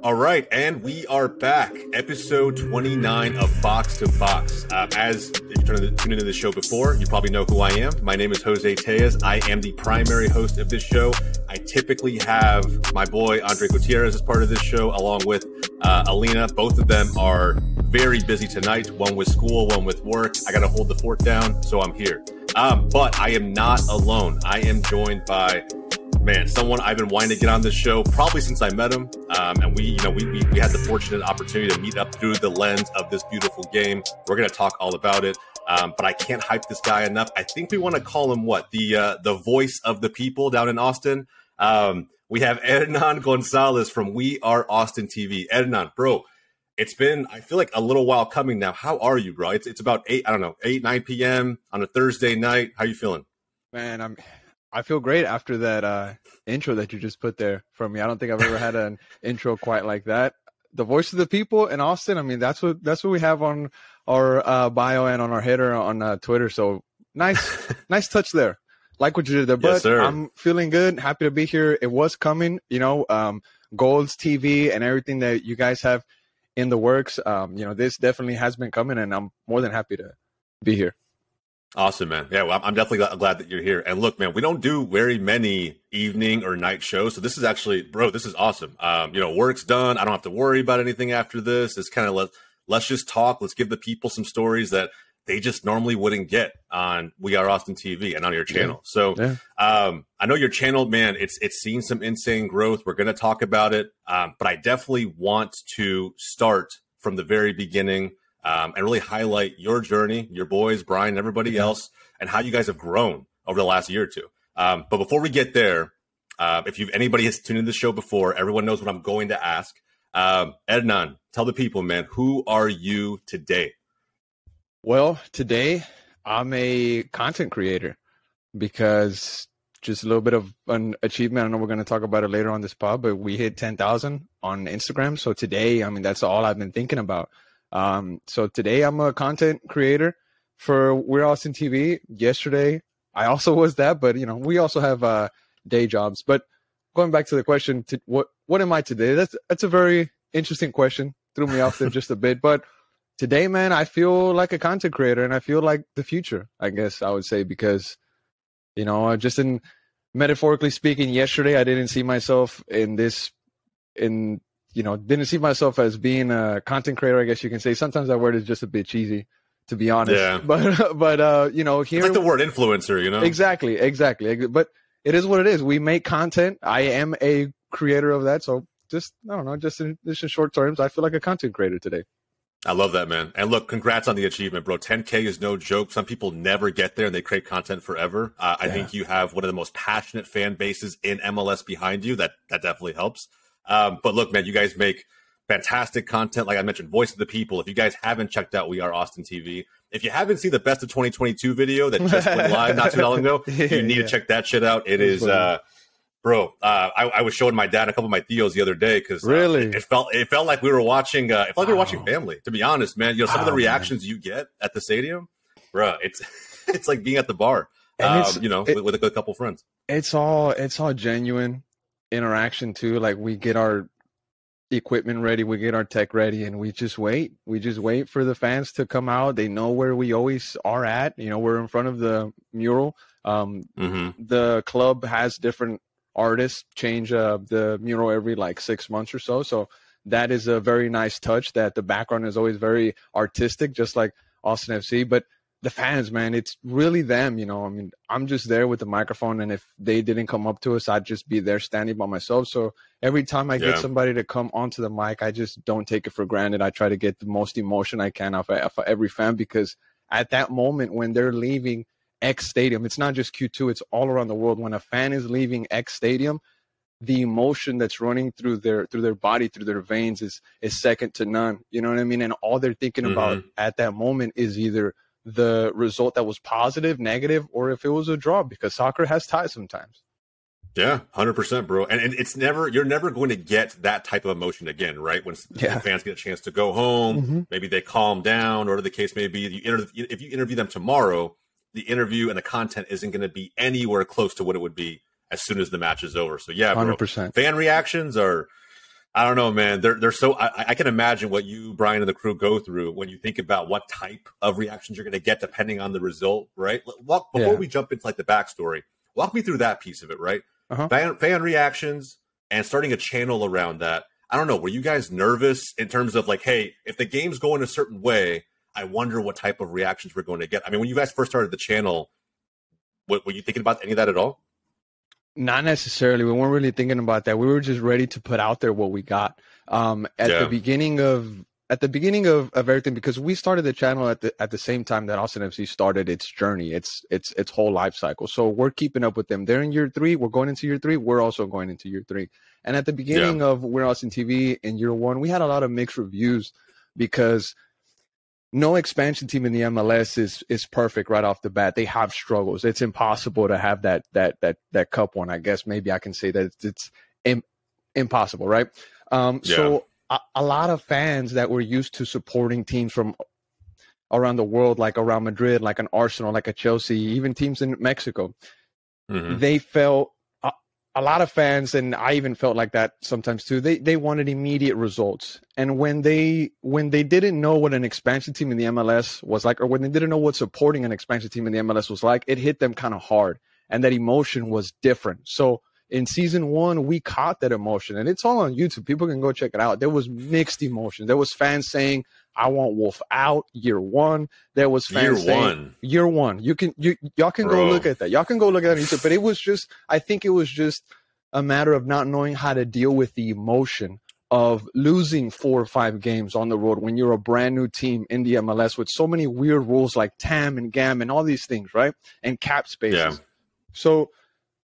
All right, and we are back. Episode 29 of Box to Box. As if you tuned into the show before, you probably know who I am. My name is Jose Tejas. I am the primary host of this show. I typically have my boy Andre Gutierrez as part of this show, along with Alina. Both of them are very busy tonight. One with school, one with work. I got to hold the fort down, so I'm here. But I am not alone. I am joined by someone I've been wanting to get on this show probably since I met him. And we had the fortunate opportunity to meet up through the lens of this beautiful game. We're going to talk all about it. But I can't hype this guy enough. I think we want to call him the voice of the people down in Austin. We have Hernan Gonzalez from We Are Austin TV. Hernan, bro, it's been, I feel like, a little while coming now. How are you, bro? It's about 9 p.m. on a Thursday night. How you feeling? Man, I feel great after that intro that you just put there for me. I don't think I've ever had an intro quite like that. The voice of the people in Austin. I mean, that's what we have on our bio and on our header on Twitter. So nice touch there. Like what you did there. But yes, sir. I'm feeling good. Happy to be here. It was coming, GOLZtv and everything that you guys have in the works. This definitely has been coming, and I'm more than happy to be here. Awesome, man. Yeah, well, I'm definitely glad that you're here. And look, man, we don't do very many evening or night shows. So this is actually, bro, this is awesome. Work's done. I don't have to worry about anything after this. It's kind of let's just talk. Let's give the people some stories that they just normally wouldn't get on We Are Austin TV and on your channel. Yeah. So I know your channel, man, it's seen some insane growth. We're going to talk about it. But I definitely want to start from the very beginning. And really highlight your journey, your boys, Brian, and everybody else, and how you guys have grown over the last year or two. But before we get there, if anybody has tuned into the show before, everyone knows what I'm going to ask. Hernan, tell the people, man, who are you today? Well, today I'm a content creator because just a little bit of an achievement. I know we're going to talk about it later on this pod, but we hit 10,000 on Instagram. So today, that's all I've been thinking about. So today I'm a content creator for We're Austin TV. Yesterday I also was that, but we also have day jobs. But going back to the question, what am I today? That's a very interesting question. Threw me off there just a bit. But today, man, I feel like a content creator, and I feel like the future, I guess I would say, because just in metaphorically speaking, yesterday I didn't see myself didn't see myself as being a content creator, I guess you can say. Sometimes that word is just a bit cheesy, to be honest. Yeah. But here it's like the word influencer, Exactly. But it is what it is. We make content. I am a creator of that. So just in short terms, I feel like a content creator today. I love that, man. And look, congrats on the achievement, bro. 10K is no joke. Some people never get there and they create content forever. I think you have one of the most passionate fan bases in MLS behind you. That definitely helps. But look, man, you guys make fantastic content. Like I mentioned, voice of the people. If you guys haven't checked out We Are Austin TV, if you haven't seen the best of 2022 video that just went live not too long ago, you need to check that shit out. It is, bro. I was showing my dad and a couple of my Theos the other day because really it felt like we were watching. It felt like we were watching family. To be honest, man, some of the reactions you get at the stadium, bro, it's like being at the bar, with a couple friends. It's all genuine interaction too. Like we get our equipment ready, we get our tech ready, and we just wait for the fans to come out. They know where we always are at. We're in front of the mural. The club has different artists change the mural every 6 months or so that is a very nice touch, that the background is always very artistic, just like Austin FC. But the fans, man, it's really them. I'm just there with the microphone, and if they didn't come up to us, I'd just be there standing by myself. So every time I get somebody to come onto the mic, I just don't take it for granted. I try to get the most emotion I can off every fan, because at that moment when they're leaving X stadium, it's not just Q2, it's all around the world. When a fan is leaving X stadium, the emotion that's running through their body, through their veins is second to none. You know what I mean? And all they're thinking about at that moment is either the result that was positive, negative, or if it was a draw, because soccer has ties sometimes. Yeah, 100%, bro. And you're never going to get that type of emotion again, right? When fans get a chance to go home, maybe they calm down, or whatever the case may be. If you interview them tomorrow, the interview and the content isn't going to be anywhere close to what it would be as soon as the match is over. So yeah, bro, 100%. Fan reactions are I don't know, man. They're so. I can imagine what you, Brian, and the crew go through when you think about what type of reactions you're going to get depending on the result, right? Before we jump into like the backstory, walk me through that piece of it, right? Fan reactions and starting a channel around that. I don't know. Were you guys nervous in terms of like, hey, if the game's going a certain way, I wonder what type of reactions we're going to get? I mean, when you guys first started the channel, were you thinking about any of that at all? Not necessarily. We weren't really thinking about that. We were just ready to put out there what we got. The beginning of everything, because we started the channel at the same time that Austin FC started its journey, its whole life cycle. So we're keeping up with them. They're in year 3. We're going into year 3. We're also going into year 3. And at the beginning of We're Austin TV in year 1, we had a lot of mixed reviews because no expansion team in the MLS is perfect right off the bat. They have struggles. It's impossible to have that cup one. I guess maybe I can say that it's impossible, right? So a lot of fans that were used to supporting teams from around the world, like around Madrid, like an Arsenal, like a Chelsea, even teams in Mexico, they felt a lot of fans, and I even felt like that sometimes too. They wanted immediate results, and when they didn't know what an expansion team in the MLS was like, or when they didn't know what supporting an expansion team in the MLS was like, it hit them kind of hard, and that emotion was different. So in season 1, we caught that emotion, and it's all on YouTube. People can go check it out. There was mixed emotion. There was fans saying, "I want Wolf out." Year 1. There was fans saying, "Year 1." Y'all can go look at that. Y'all can go look at it on YouTube. But it was just, I think it was just a matter of not knowing how to deal with the emotion of losing 4 or 5 games on the road when you're a brand new team in the MLS with so many weird rules like TAM and GAM and all these things, right? And cap spaces. Yeah. So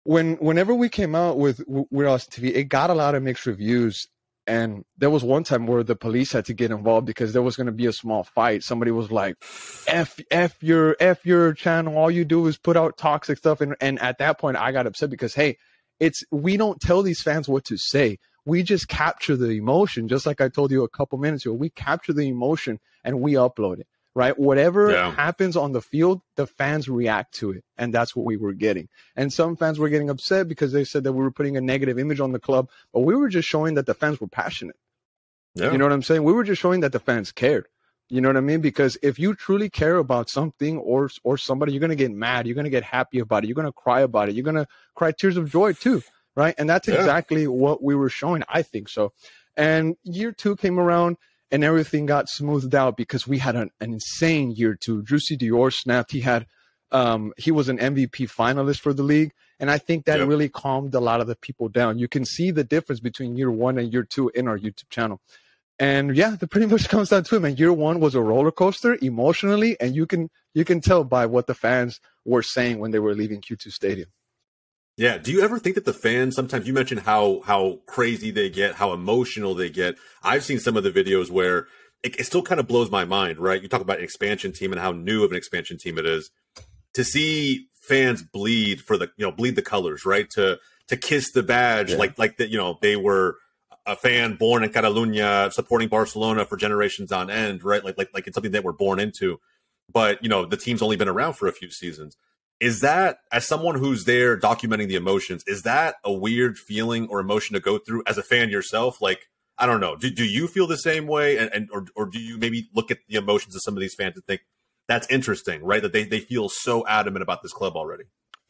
whenever we came out with We're Austin TV, it got a lot of mixed reviews. And there was one time where the police had to get involved because there was going to be a small fight. Somebody was like, F your channel. All you do is put out toxic stuff. And at that point, I got upset because, hey, we don't tell these fans what to say. We just capture the emotion. Just like I told you a couple minutes ago, we capture the emotion and we upload it, right? Whatever happens on the field, the fans react to it. And that's what we were getting. And some fans were getting upset because they said that we were putting a negative image on the club, but we were just showing that the fans were passionate. Yeah. You know what I'm saying? We were just showing that the fans cared. You know what I mean? Because if you truly care about something or somebody, you're going to get mad. You're going to get happy about it. You're going to cry about it. You're going to cry tears of joy too, right? And that's exactly what we were showing. I think so. And year 2 came around and everything got smoothed out because we had an insane year 2. Juicy Dior snapped. He was an MVP finalist for the league. And I think that really calmed a lot of the people down. You can see the difference between year 1 and year 2 in our YouTube channel. And that pretty much comes down to it, man. Year 1 was a roller coaster emotionally, and you can tell by what the fans were saying when they were leaving Q2 Stadium. Yeah. Do you ever think that the fans, sometimes you mentioned how crazy they get, how emotional they get? I've seen some of the videos where it still kind of blows my mind, right? You talk about an expansion team and how new of an expansion team it is. To see fans bleed for bleed the colors, right? To kiss the badge, like that, they were a fan born in Catalunya supporting Barcelona for generations on end, right? Like it's something that we're born into. But, the team's only been around for a few seasons. Is that, as someone who's there documenting the emotions, is that a weird feeling or emotion to go through as a fan yourself? Like, I don't know. Do you feel the same way? Or do you maybe look at the emotions of some of these fans and think that's interesting, right? That they feel so adamant about this club already.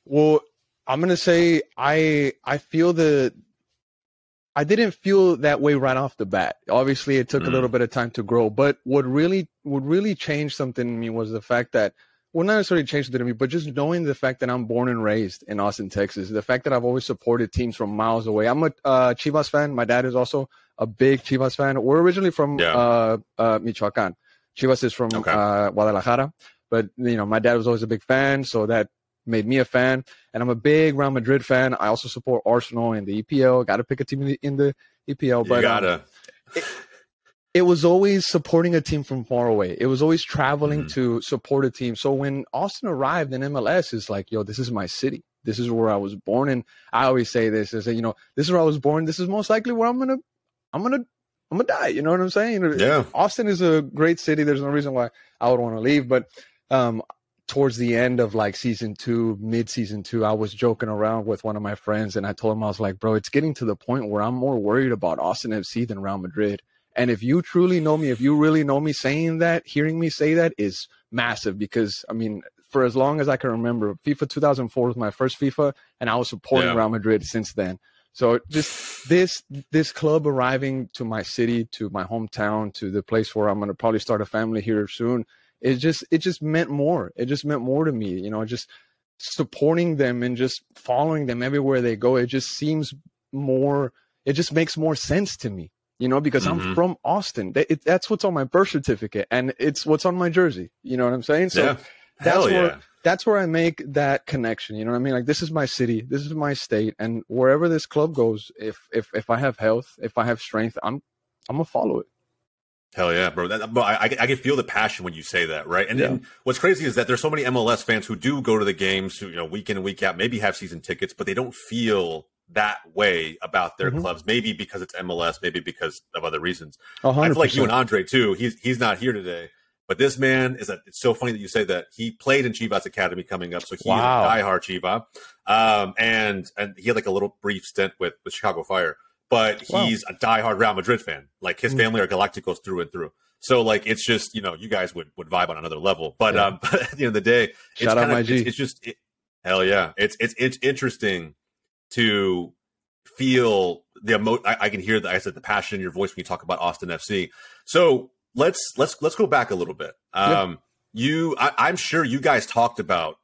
Well, I'm going to say I didn't feel that way right off the bat. Obviously, it took a little bit of time to grow. But what really changed something in me was the fact that, well, not necessarily changed it in me, but just knowing the fact that I'm born and raised in Austin, Texas. The fact that I've always supported teams from miles away. I'm a Chivas fan. My dad is also a big Chivas fan. We're originally from Michoacan. Chivas is from Guadalajara. But, my dad was always a big fan, so that made me a fan. And I'm a big Real Madrid fan. I also support Arsenal in the EPL. Got to pick a team in the EPL. But you gotta. It was always supporting a team from far away. It was always traveling to support a team. So when Austin arrived in MLS, it's like, this is my city. This is where I was born. And I always say this, is that, this is where I was born. This is most likely where I'm gonna die. You know what I'm saying? Yeah. Austin is a great city. There's no reason why I would want to leave. But towards the end of like season 2, mid-season 2, I was joking around with one of my friends, and I told him, I was like, bro, it's getting to the point where I'm more worried about Austin FC than Real Madrid. And if you truly know me, if you really know me, saying that, hearing me say that is massive, because I mean, for as long as I can remember, FIFA 2004 was my first FIFA, and I was supporting Real Madrid since then. So just this club arriving to my city, to my hometown, to the place where I'm going to probably start a family here soon, it just meant more. It just meant more to me, you know, just supporting them and just following them everywhere they go. It just seems more, it just makes more sense to me, you know, because I'm from Austin. That's what's on my birth certificate, and it's what's on my jersey. You know what I'm saying? So that's where I make that connection. You know what I mean? Like, this is my city, this is my state, and wherever this club goes, if I have health, if I have strength, I'm gonna follow it. Hell yeah, bro. I can feel the passion when you say that, right? And then what's crazy is that there's so many MLS fans who do go to the games, who, you know, week in and week out, maybe have season tickets, but they don't feel that way about their clubs. Maybe because it's MLS, maybe because of other reasons. 100%. I feel like you and Andre too. He's not here today, but this man is it's so funny that you say that. He played in Chivas Academy coming up, so he's a diehard Chiva. And he had like a little brief stint with Chicago Fire. But he's a diehard Real Madrid fan. Like, his family are Galacticos through and through. So, like, it's just, you know, you guys would vibe on another level. But but at the end of the day, it's just hell yeah. It's interesting to feel the I can hear the passion in your voice when you talk about Austin FC. So let's go back a little bit. I'm sure you guys talked about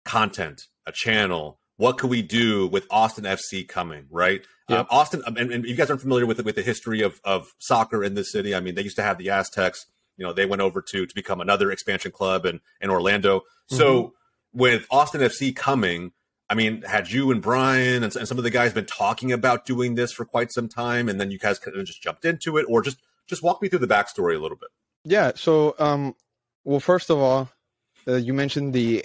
content, a channel. What could we do with Austin FC coming, right? Yep. Austin, and you guys aren't familiar with the history of soccer in this city. I mean, they used to have the Aztecs. You know, they went over to become another expansion club in Orlando. So with Austin FC coming, I mean, had you and Brian and some of the guys been talking about doing this for quite some time, and then you guys kind of just jumped into it, or just walk me through the backstory a little bit? Yeah. So, well, first of all, you mentioned the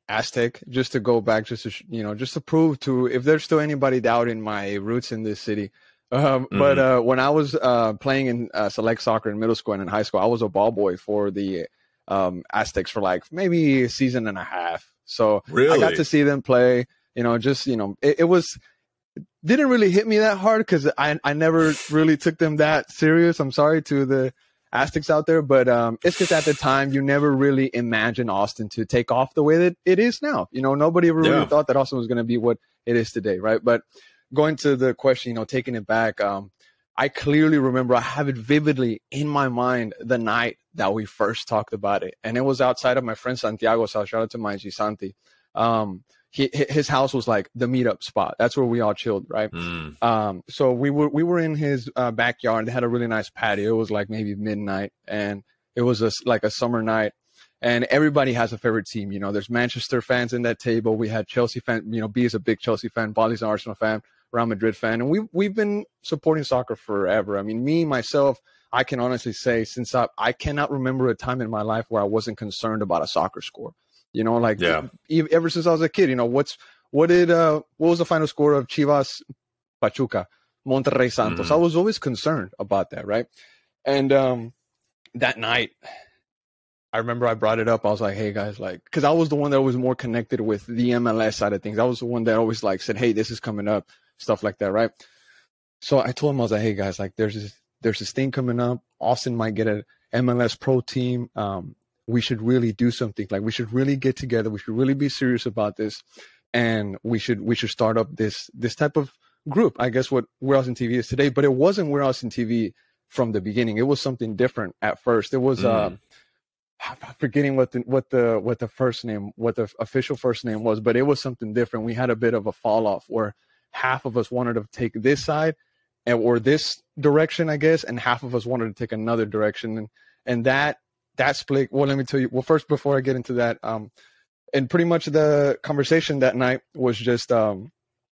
Aztec, just to go back, just to prove to, if there's still anybody doubting my roots in this city. But when I was playing in select soccer in middle school and in high school, I was a ball boy for the Aztecs for like maybe a season and a half. So I got to see them play. You know, just, you know, it didn't really hit me that hard because I never really took them that serious. I'm sorry to the Aztecs out there, but it's just at the time you never really imagined Austin to take off the way that it is now. You know, nobody ever really thought that Austin was going to be what it is today, right? But going to the question, you know, taking it back, I clearly remember, I have it vividly in my mind, the night that we first talked about it, and it was outside of my friend Santiago's house. Shout out to my G Santi. His house was like the meetup spot. That's where we all chilled, right? So we were in his backyard. They had a really nice patio. It was like maybe midnight, and it was like a summer night. And everybody has a favorite team. You know, there's Manchester fans in that table. We had Chelsea fans. You know, B is a big Chelsea fan. Bolly's an Arsenal fan. Real Madrid fan. And we've been supporting soccer forever. I mean, myself, I can honestly say, since I cannot remember a time in my life where I wasn't concerned about a soccer score. You know, like ever since I was a kid, you know, what was the final score of Chivas Pachuca, Monterrey Santos? I was always concerned about that, right? And that night, I remember I brought it up. I was like, hey guys, like, because I was the one that was more connected with the MLS side of things. I was the one that always like said, hey, this is coming up, stuff like that, right? So I told him, I was like, hey guys, like, there's this thing coming up. Austin might get an MLS pro team. We should really do something. Like, we should really get together. We should really be serious about this, and we should start up this type of group. I guess what We're Austin TV is today, but it wasn't We're Austin TV from the beginning. It was something different at first. It was I'm forgetting what the first name, what the official first name was, but it was something different. We had a bit of a fall off where half of us wanted to take this side or this direction, I guess, and half of us wanted to take another direction, and that split. Well, let me tell you. Well, first, before I get into that, and pretty much the conversation that night was just,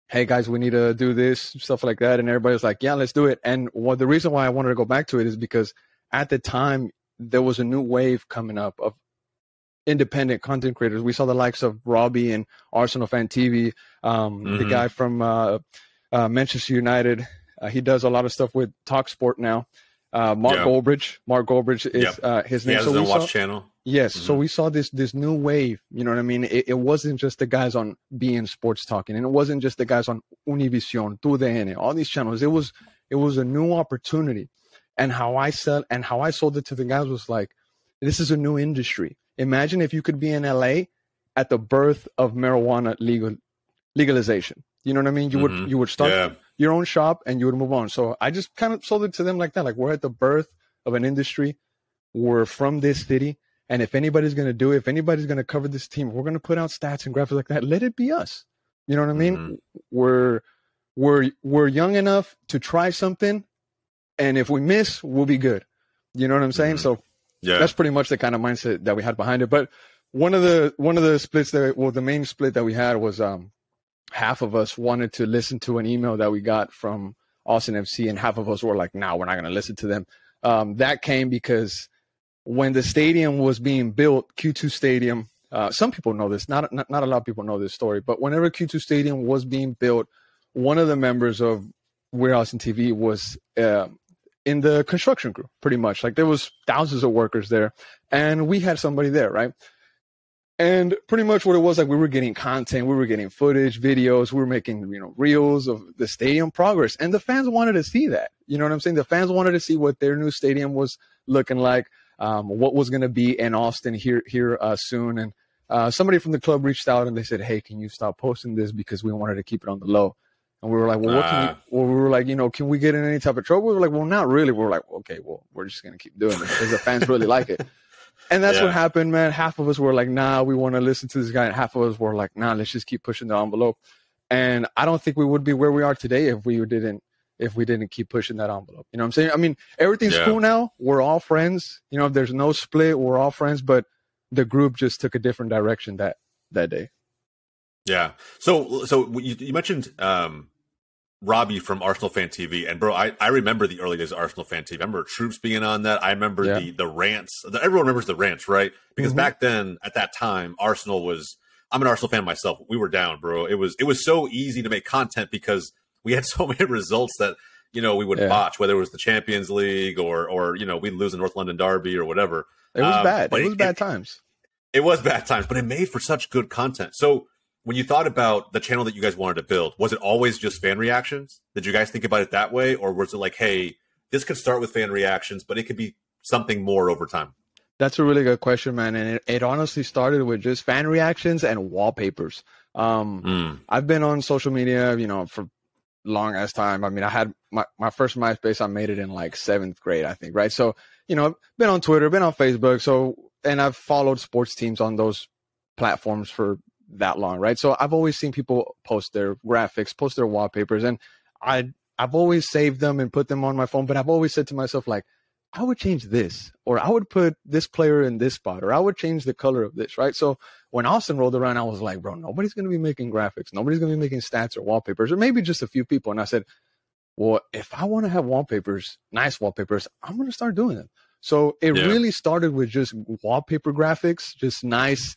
hey guys, we need to do this, stuff like that, and everybody was like, yeah, let's do it. And the reason why I wanted to go back to it is because at the time there was a new wave coming up of independent content creators. We saw the likes of Robbie and Arsenal Fan TV, the guy from Manchester United. He does a lot of stuff with TalkSport now. Mark Goldbridge is his name. He has his own watch channel. Yes. So we saw this new wave. You know what I mean? It wasn't just the guys on beIN Sports talking, and it wasn't just the guys on Univision, TUDN, all these channels. It was a new opportunity. And how I sold it to the guys was like, this is a new industry. Imagine if you could be in LA at the birth of marijuana legalization. You know what I mean? You would start your own shop and you would move on. So I just kind of sold it to them like that. Like, we're at the birth of an industry. We're from this city. And if anybody's going to do it, if anybody's going to cover this team, we're going to put out stats and graphics like that. Let it be us. You know what I mean? We're young enough to try something. And if we miss, we'll be good. You know what I'm saying? So that's pretty much the kind of mindset that we had behind it. But one of the splits the main split that we had was half of us wanted to listen to an email that we got from Austin FC, and half of us were like, "No, we're not going to listen to them." That came because when the stadium was being built, Q2 Stadium, some people know this, not a lot of people know this story, but whenever Q2 Stadium was being built, one of the members of We're Austin TV was in the construction crew, pretty much. Like, there was thousands of workers there, and we had somebody there, right? And pretty much what it was, like, we were getting content, we were getting footage, videos, we were making, reels of the stadium progress, and the fans wanted to see that. You know what I'm saying? The fans wanted to see what their new stadium was looking like, what was going to be in Austin here soon. And somebody from the club reached out and they said, "Hey, can you stop posting this, because we wanted to keep it on the low." And we were like, "Well, what can we?" Well, we were like, "Can we get in any type of trouble?" We were like, "Well, not really." We were like, "Okay, well, we're just gonna keep doing it because the fans really like it." And that's what happened, man. Half of us were like, "Nah, we want to listen to this guy," and half of us were like, "Nah, let's just keep pushing the envelope." And I don't think we would be where we are today if we didn't keep pushing that envelope. You know what I'm saying? I mean, everything's cool now. We're all friends. If there's no split, we're all friends. But the group just took a different direction that day. Yeah. So you mentioned Robbie from Arsenal Fan TV, and bro, I remember the early days of Arsenal Fan TV. I remember Troops being on that. I remember the rants. Everyone remembers the rants, right? Because back then, at that time, Arsenal was. I'm an Arsenal fan myself. We were down, bro. It was so easy to make content because we had so many results that we would botch, whether it was the Champions League or we'd lose the North London Derby or whatever. It was bad. It was bad times. It was bad times, but it made for such good content. So when you thought about the channel that you guys wanted to build, was it always just fan reactions? Did you guys think about it that way? Or was it like, hey, this could start with fan reactions, but it could be something more over time? That's a really good question, man. And it honestly started with just fan reactions and wallpapers. I've been on social media, for long ass time. I mean, I had my first MySpace, I made it in like 7th grade, I think, right? So, I've been on Twitter, been on Facebook. And I've followed sports teams on those platforms for that long, right? So I've always seen people post their graphics, post their wallpapers, and I've always saved them and put them on my phone. But I've always said to myself, like, I would change this, or I would put this player in this spot, or I would change the color of this, right? So when Austin rolled around, I was like, bro, nobody's going to be making graphics. Nobody's going to be making stats or wallpapers, or maybe just a few people. And I said, well, if I want to have wallpapers, nice wallpapers, I'm going to start doing them. So it really started with just wallpaper graphics, just nice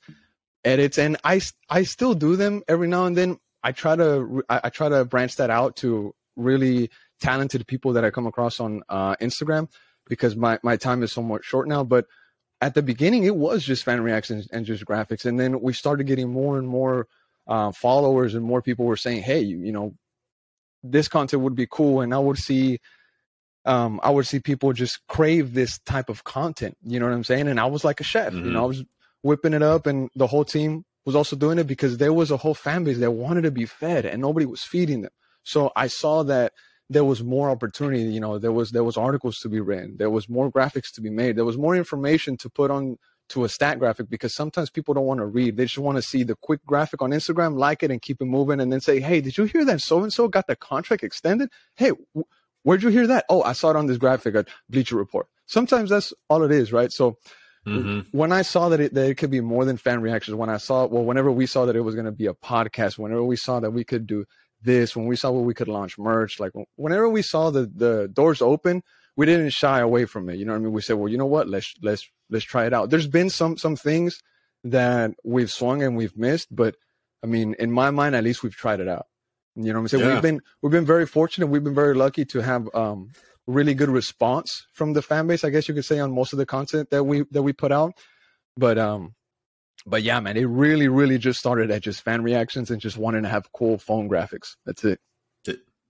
edits. And I still do them every now and then. I try to branch that out to really talented people that I come across on Instagram, because my time is somewhat short now. But at the beginning, it was just fan reactions and just graphics. And then we started getting more and more followers, and more people were saying, hey, this content would be cool. And I would see people just crave this type of content. You know what I'm saying? And I was like a chef, I was whipping it up, and the whole team was also doing it because there was a whole fan base that wanted to be fed and nobody was feeding them. So I saw that there was more opportunity. There was articles to be written. There was more graphics to be made. There was more information to put on to a stat graphic, because sometimes people don't want to read. They just want to see the quick graphic on Instagram, like it, and keep it moving, and then say, hey, did you hear that so-and-so got the contract extended? Hey, where'd you hear that? Oh, I saw it on this graphic at Bleacher Report. Sometimes that's all it is, right? So when I saw that it could be more than fan reactions, whenever we saw that it was going to be a podcast, whenever we saw that we could do this, when we saw we could launch merch, like whenever we saw the doors open, we didn't shy away from it. You know what I mean? We said, well, you know what? Let's try it out. There's been some things that we've swung and we've missed, but I mean, in my mind, at least we've tried it out. You know what I'm saying? Yeah. We've been very fortunate. We've been very lucky to have really good response from the fan base, I guess you could say, on most of the content that we put out. But yeah, man, it really, really just started at just fan reactions and just wanting to have cool phone graphics. That's it.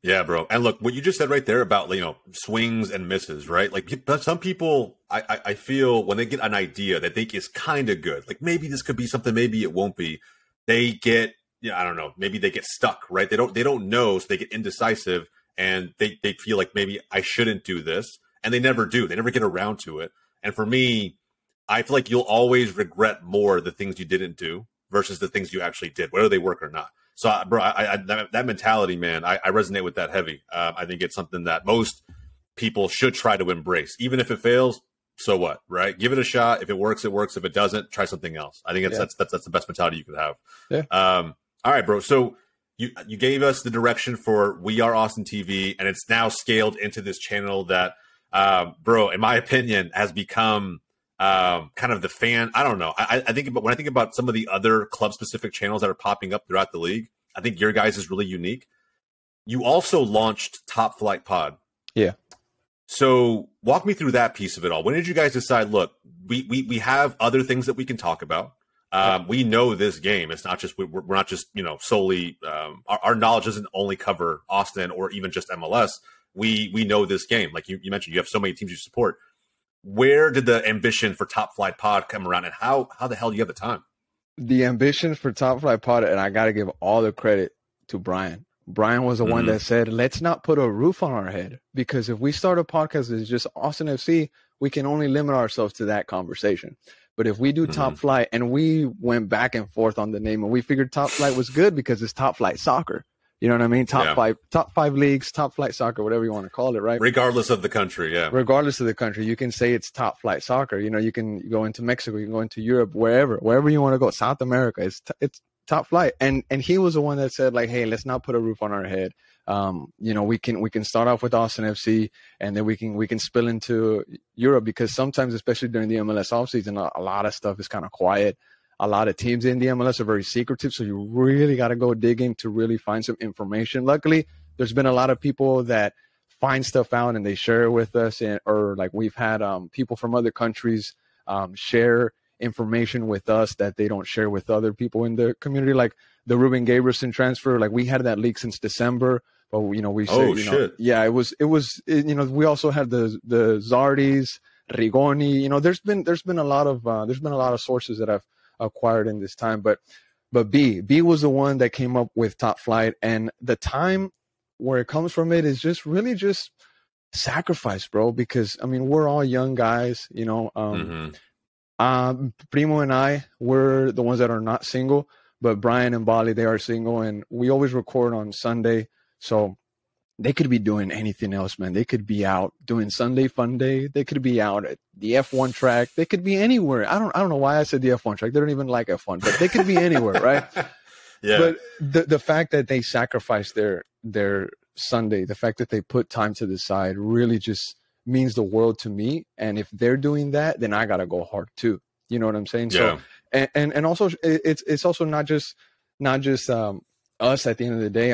Yeah, bro. And look, what you just said right there about, swings and misses, right? Like some people, I feel when they get an idea that they think is kind of good, like maybe this could be something, maybe it won't be, they get, I don't know, maybe they get stuck, right? They don't know, so they get indecisive and they feel like maybe I shouldn't do this. And they never do. They never get around to it. And for me, I feel like you'll always regret more the things you didn't do versus the things you actually did, whether they work or not. So, bro, that mentality, man, I resonate with that heavy. I think it's something that most people should try to embrace. Even if it fails, so what, right? Give it a shot. If it works, it works. If it doesn't, try something else. I think that's the best mentality you could have. Yeah. All right, bro. So you gave us the direction for We Are Austin TV, and it's now scaled into this channel that, bro, in my opinion, has become kind of the fan. I don't know. I think when I think about some of the other club specific channels that are popping up throughout the league, I think your guys is really unique. You also launched Top Flight Pod. Yeah. So walk me through that piece of it all. When did you guys decide, look, we have other things that we can talk about. We know this game. It's not just, we're not just, solely, our knowledge doesn't only cover Austin or even just MLS. We know this game. Like you mentioned, you have so many teams you support. Where did the ambition for Top Flight Pod come around, and how the hell do you have the time? The ambition for Top Flight Pod, and I got to give all the credit to Brian. Brian was the one that said, let's not put a roof on our head, because if we start a podcast that's just Austin FC, we can only limit ourselves to that conversation. But if we do Top Flight, and we went back and forth on the name, and we figured Top Flight was good because it's Top Flight Soccer. You know what I mean? Top five leagues, Top Flight Soccer, whatever you want to call it, right? Regardless of the country, yeah. Regardless of the country, you can say it's Top Flight Soccer. You can go into Mexico, you can go into Europe, wherever you want to go. South America, it's Top Flight. And he was the one that said, like, hey, let's not put a roof on our head. We can start off with Austin FC, and then we can spill into Europe, because sometimes, especially during the MLS offseason, a lot of stuff is kind of quiet. A lot of teams in the MLS are very secretive, so you really got to go digging to really find some information. Luckily, there's been a lot of people that find stuff out and they share it with us, or like we've had people from other countries share information with us that they don't share with other people in the community, like the Ruben Gabrielson transfer. Like we had that leak since December, but we said, yeah, it was we also had the Zardis, Rigoni. There's been a lot of sources that I've acquired in this time, but B was the one that came up with Top Flight, and the time where it comes from, it is just really just sacrifice, bro, because we're all young guys, Primo and I, we're the ones that are not single, but Brian and Bali, they are single, and we always record on Sunday, so they could be doing anything else, man. They could be out doing Sunday Fun Day. They could be out at the F1 track. They could be anywhere. I don't know why I said the F1 track. They don't even like F1, but they could be anywhere, right? Yeah. But the fact that they sacrifice their Sunday, the fact that they put time to the side, really just means the world to me. And if they're doing that, then I gotta go hard too. You know what I'm saying? Yeah. So and also it's also not just us at the end of the day.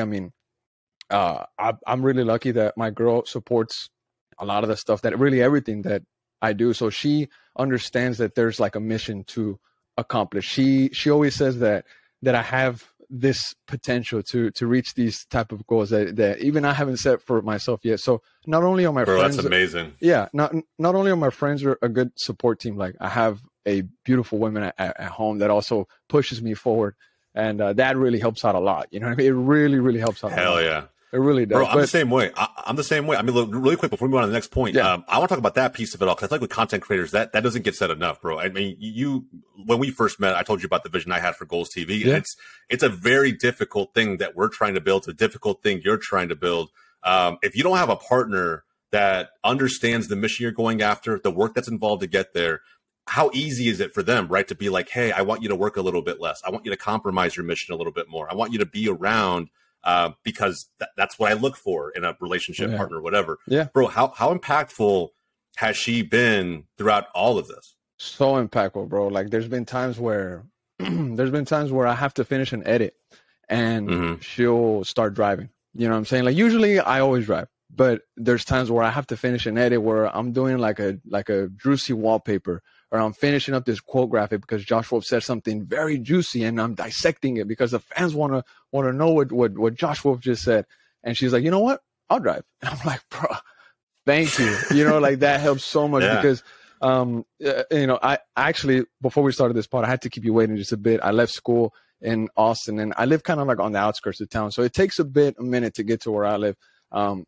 I'm really lucky that my girl supports a lot of the stuff, that really everything that I do. So she understands that there's like a mission to accomplish. She always says that I have this potential to reach these type of goals that even I haven't set for myself yet. So not only are my friends, that's amazing. Yeah. Not only are my friends a good support team, like I have a beautiful woman at home that also pushes me forward. And that really helps out a lot. You know what I mean? It really, really helps out. Hell yeah. It really does. Bro, I'm the same way. I'm the same way. Look, really quick before we move on to the next point, I want to talk about that piece of it all, because I feel like with content creators, that doesn't get said enough, bro. When we first met, I told you about the vision I had for GOLZtv. Yeah. And it's a very difficult thing that we're trying to build. It's a difficult thing you're trying to build. If you don't have a partner that understands the mission you're going after, the work that's involved to get there, how easy is it for them, right, to be like, hey, I want you to work a little bit less. I want you to compromise your mission a little bit more. I want you to be around because that's what I look for in a relationship partner, whatever. Yeah. Bro, how impactful has she been throughout all of this? So impactful, bro. Like there's been times where I have to finish an edit and she'll start driving. You know what I'm saying? Like usually I always drive, but there's times where I have to finish an edit where I'm doing like a juicy wallpaper, or I'm finishing up this quote graphic because Josh Wolf said something very juicy and I'm dissecting it because the fans want to know what Josh Wolf just said. And she's like, you know what? I'll drive. And I'm like, bro, thank you. You know, like that helps so much because, you know, I actually, before we started this pod, I had to keep you waiting just a bit. I left school in Austin and I live kind of like on the outskirts of town. So it takes a minute to get to where I live.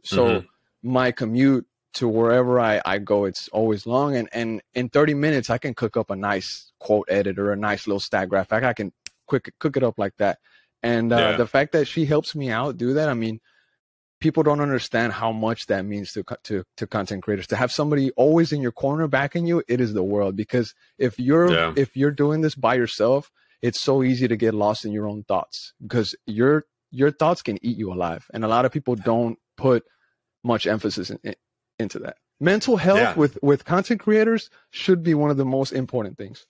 So my commute to wherever I go, it's always long. And in 30 minutes, I can cook up a nice quote edit or a nice little stat graphic. I can cook it up like that. And the fact that she helps me out do that, I mean, people don't understand how much that means to content creators. To have somebody always in your corner backing you, it is the world. Because if you're doing this by yourself, it's so easy to get lost in your own thoughts because your thoughts can eat you alive. And a lot of people don't put much emphasis into that. Mental health with content creators should be one of the most important things.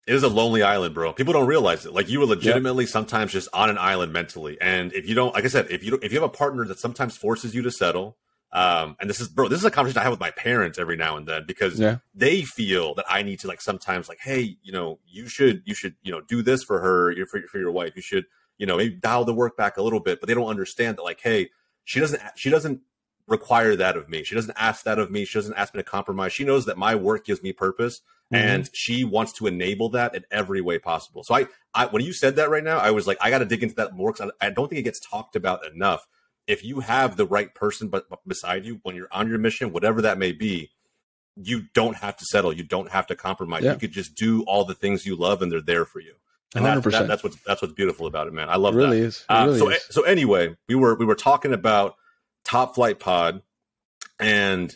It is a lonely island, bro. People don't realize it. Like you are legitimately sometimes just on an island mentally. And if you don't, like I said, if you have a partner that sometimes forces you to settle, and this is a conversation I have with my parents every now and then because they feel that I need to like sometimes like, hey, you know, you should, you know, do this for her, for your wife. You should, you know, maybe dial the work back a little bit, but they don't understand that like, hey, she doesn't require that of me. She doesn't ask that of me. She doesn't ask me to compromise. She knows that my work gives me purpose and she wants to enable that in every way possible. So I when you said that right now, I was like, I got to dig into that more because I don't think it gets talked about enough. If you have the right person beside you when you're on your mission, whatever that may be, you don't have to settle. You don't have to compromise. You could just do all the things you love and they're there for you. And that's what's beautiful about it, man. I love it. Really that. Is. It really is. So anyway, we were talking about Top Flight Pod and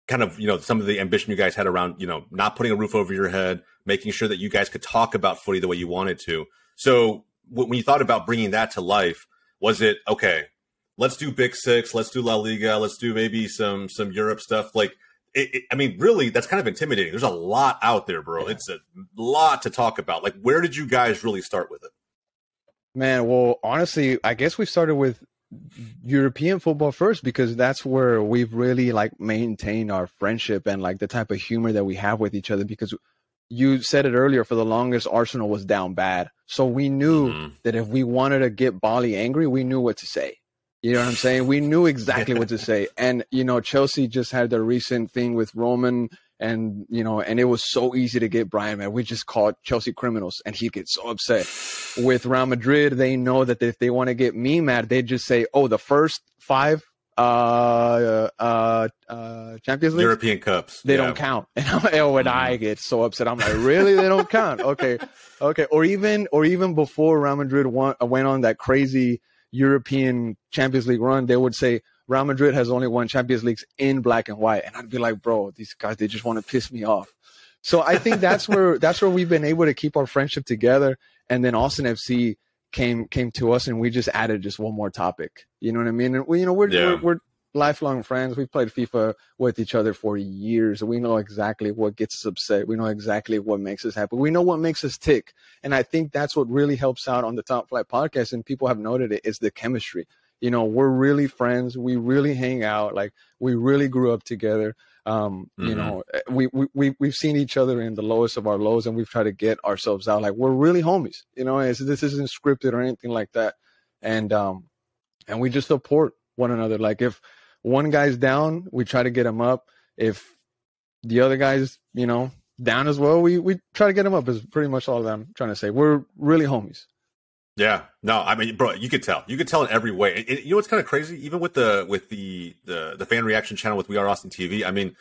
kind of, you know, some of the ambition you guys had around, you know, not putting a roof over your head, making sure that you guys could talk about footy the way you wanted to. So when you thought about bringing that to life, was it, okay, let's do Big Six, let's do La Liga, let's do maybe some Europe stuff. Like, I mean, really, that's kind of intimidating. There's a lot out there, bro. It's a lot to talk about. Like, where did you guys really start with it? Man, well, honestly, I guess we started with European football first because that's where we've really like maintained our friendship and like the type of humor that we have with each other because you said it earlier, for the longest Arsenal was down bad. So we knew that if we wanted to get Bali angry, we knew what to say. You know what I'm saying? We knew exactly what to say. And, you know, Chelsea just had the recent thing with Roman and, you know, and it was so easy to get Brian mad. We just called Chelsea criminals and he'd get so upset. With Real Madrid, they know that if they want to get me mad, they just say, oh, the first 5 Champions League European Cups, they don't count. And I get so upset. I'm like, really? They don't count? Okay. Or even before Real Madrid went on that crazy European Champions League run, they would say Real Madrid has only won Champions Leagues in black and white, and I'd be like, bro, these guys, they just want to piss me off. So I think that's where we've been able to keep our friendship together. And then Austin FC came to us, and we just added just one more topic. You know what I mean? And we're lifelong friends. We've played FIFA with each other for years. We know exactly what gets us upset. We know exactly what makes us happy. We know what makes us tick. And I think that's what really helps out on the Top Flight podcast. And people have noted it is the chemistry. You know, we're really friends. We really hang out. Like, we really grew up together. You know, we've seen each other in the lowest of our lows, and we've tried to get ourselves out. Like, we're really homies. You know, this isn't scripted or anything like that. And we just support one another. Like, if one guy's down, we try to get him up. If the other guy's, you know, down as well, we try to get him up. Is pretty much all that I'm trying to say. We're really homies. Yeah, no, I mean, bro, you could tell in every way. You know what's kind of crazy? Even with the fan reaction channel with We Are Austin TV, I mean,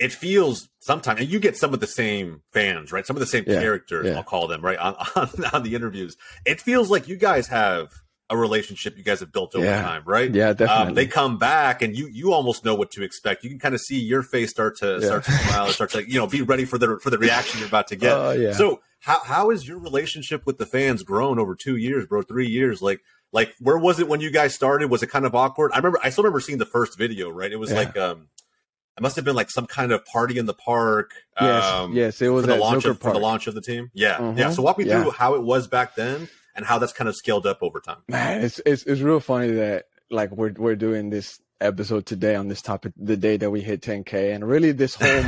it feels sometimes, and you get some of the same fans, right? Some of the same characters, I'll call them, right, on the interviews. It feels like you guys have a relationship you guys have built over time, right? Yeah, definitely. They come back, and you almost know what to expect. You can kind of see your face start to smile, and start to, you know, be ready for the reaction you're about to get. So how has your relationship with the fans grown over 2 years, bro? 3 years? Like where was it when you guys started? Was it kind of awkward? I still remember seeing the first video, right? It was like it must have been like some kind of party in the park. Yes, it was for the launch of the team. Yeah. So walk me through how it was back then and how that's kind of scaled up over time. Man, it's real funny that like we're doing this episode today on this topic, the day that we hit 10K. And really this whole,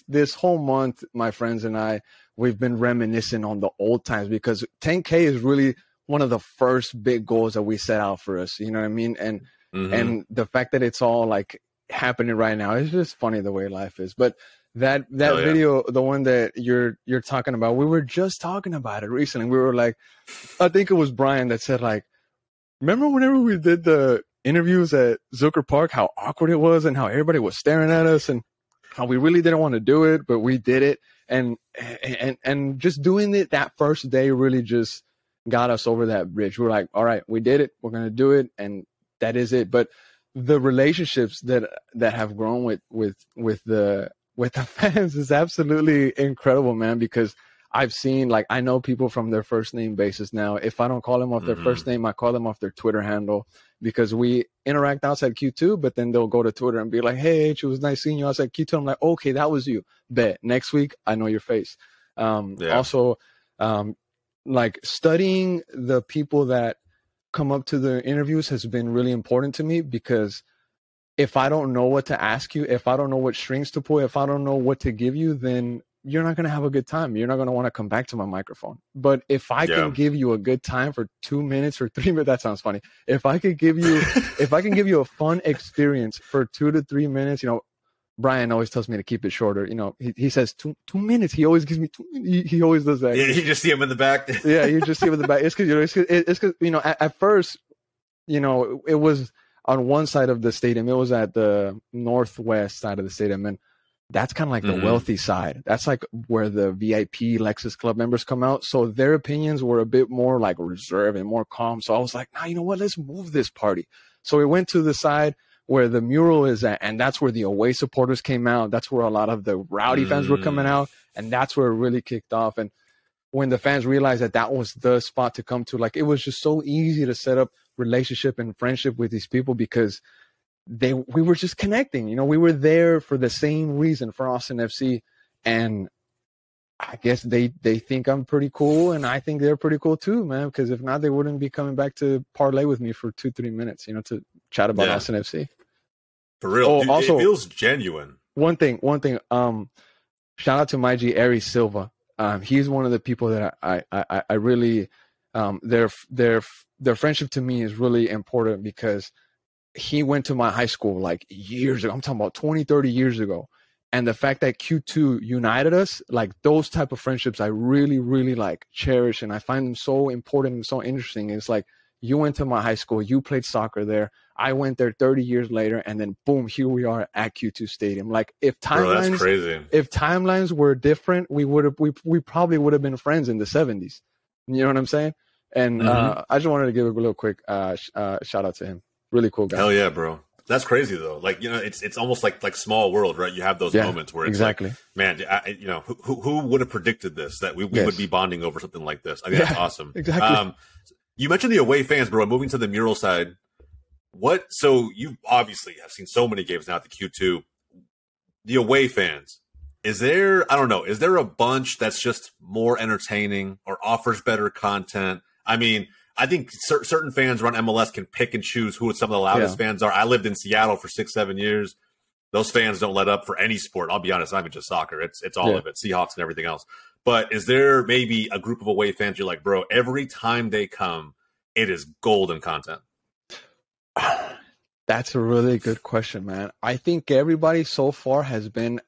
this whole month, my friends and I, we've been reminiscing on the old times, because 10K is really one of the first big goals that we set out for us. You know what I mean? And, and the fact that it's all like happening right now, it's just funny the way life is. But that video, the one that you're talking about, we were just talking about it recently. We were like, I think it was Brian that said, like, remember whenever we did the interviews at Zucker Park, how awkward it was and how everybody was staring at us and how we really didn't want to do it, but we did it. And just doing it that first day really just got us over that bridge. We're like, all right, we did it. We're going to do it. And that is it. But the relationships that have grown with the fans is absolutely incredible, man, because I've seen, like, I know people from their first name basis now. If I don't call them off their first name, I call them off their Twitter handle, because we interact outside Q2, but then they'll go to Twitter and be like, hey, H, it was nice seeing you outside Q2. I'm like, okay, that was you. Bet. Next week, I know your face. Also, like, studying the people that come up to the interviews has been really important to me, because if I don't know what to ask you, if I don't know what strings to pull, if I don't know what to give you, then you're not going to have a good time. You're not going to want to come back to my microphone. But if I can give you a good time for 2 minutes or 3 minutes, that sounds funny. If I could give you, if I can give you a fun experience for 2 to 3 minutes, you know, Brian always tells me to keep it shorter. You know, he says 2 minutes. He always gives me 2 minutes. He always does that. Yeah, you just see him in the back. Yeah, you just see him in the back. It's because, you know, at first, you know, it was on one side of the stadium. It was at the northwest side of the stadium, and that's kind of like the wealthy side. That's like where the VIP Lexus Club members come out. So their opinions were a bit more like reserved and more calm. So I was like, nah, you know what? Let's move this party. So we went to the side where the mural is at, and that's where the away supporters came out. That's where a lot of the rowdy fans were coming out, and that's where it really kicked off. And when the fans realized that that was the spot to come to, like, it was just so easy to set up relationship and friendship with these people, because we were just connecting. You know, we were there for the same reason, for Austin FC, and I guess they think I'm pretty cool, and I think they're pretty cool too, man, because if not, they wouldn't be coming back to parlay with me for 2-3 minutes, you know, to chat about Austin FC. For real. Oh, dude, also, it feels genuine. One thing, shout out to my G, Ari Silva. He's one of the people that I really, their friendship to me is really important, because he went to my high school like years ago. I'm talking about 20, 30 years ago. And the fact that Q2 united us, like, those type of friendships I really, really like cherish. And I find them so important and so interesting. It's like, you went to my high school, you played soccer there. I went there 30 years later, and then boom, here we are at Q2 Stadium. Like, if timelines were different, we probably would have been friends in the 70s. You know what I'm saying? And I just wanted to give a little quick shout out to him. Really cool guy. Hell yeah, bro. That's crazy though. Like, you know, it's almost like small world, right? You have those moments where it's like, man, you know, who would have predicted this, that we would be bonding over something like this? I mean, that's awesome. Exactly. You mentioned the away fans, bro. Moving to the mural side, so you obviously have seen so many games now at the Q2. The away fans, is there a bunch that's just more entertaining or offers better content? I mean, I think certain fans around MLS can pick and choose who some of the loudest fans are. I lived in Seattle for 6-7 years. Those fans don't let up for any sport. I'll be honest, not even just soccer. It's all of it, Seahawks and everything else. But is there maybe a group of away fans you're like, bro, every time they come, it is golden content? That's a really good question, man. I think everybody so far has been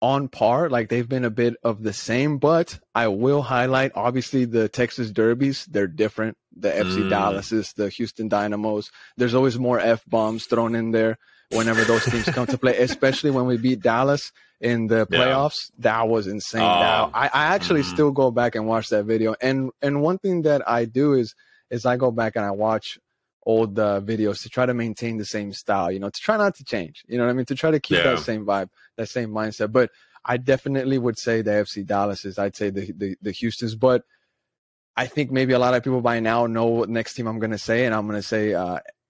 on par. Like, they've been a bit of the same, but I will highlight, obviously, the Texas Derbies. They're different. The FC Dallases, the Houston Dynamos. There's always more F-bombs thrown in there whenever those teams come to play, especially when we beat Dallas in the playoffs. That was insane. I actually still go back and watch that video. And one thing that I do is I go back and I watch old videos to try to maintain the same style, you know, to try not to change, you know what I mean? To try to keep that same vibe, that same mindset. But I definitely would say the FC Dallases. I'd say the Houstons, but I think maybe a lot of people by now know what next team I'm going to say, and I'm going to say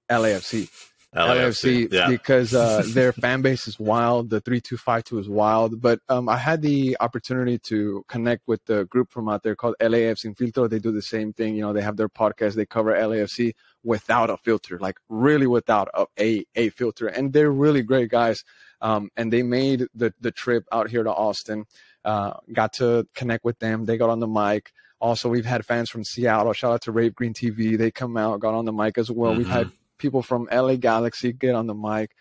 LAFC. LAFC, yeah. because their fan base is wild. The 3252 is wild. But I had the opportunity to connect with the group from out there called LAF Sin Filtro. They do the same thing. They have their podcast. They cover LAFC without a filter, like really without a filter. And they're really great guys. And they made the trip out here to Austin. Got to connect with them. They got on the mic. Also, we've had fans from Seattle. Shout out to Rave Green TV. They come out, got on the mic as well. We've had people from LA Galaxy get on the mic.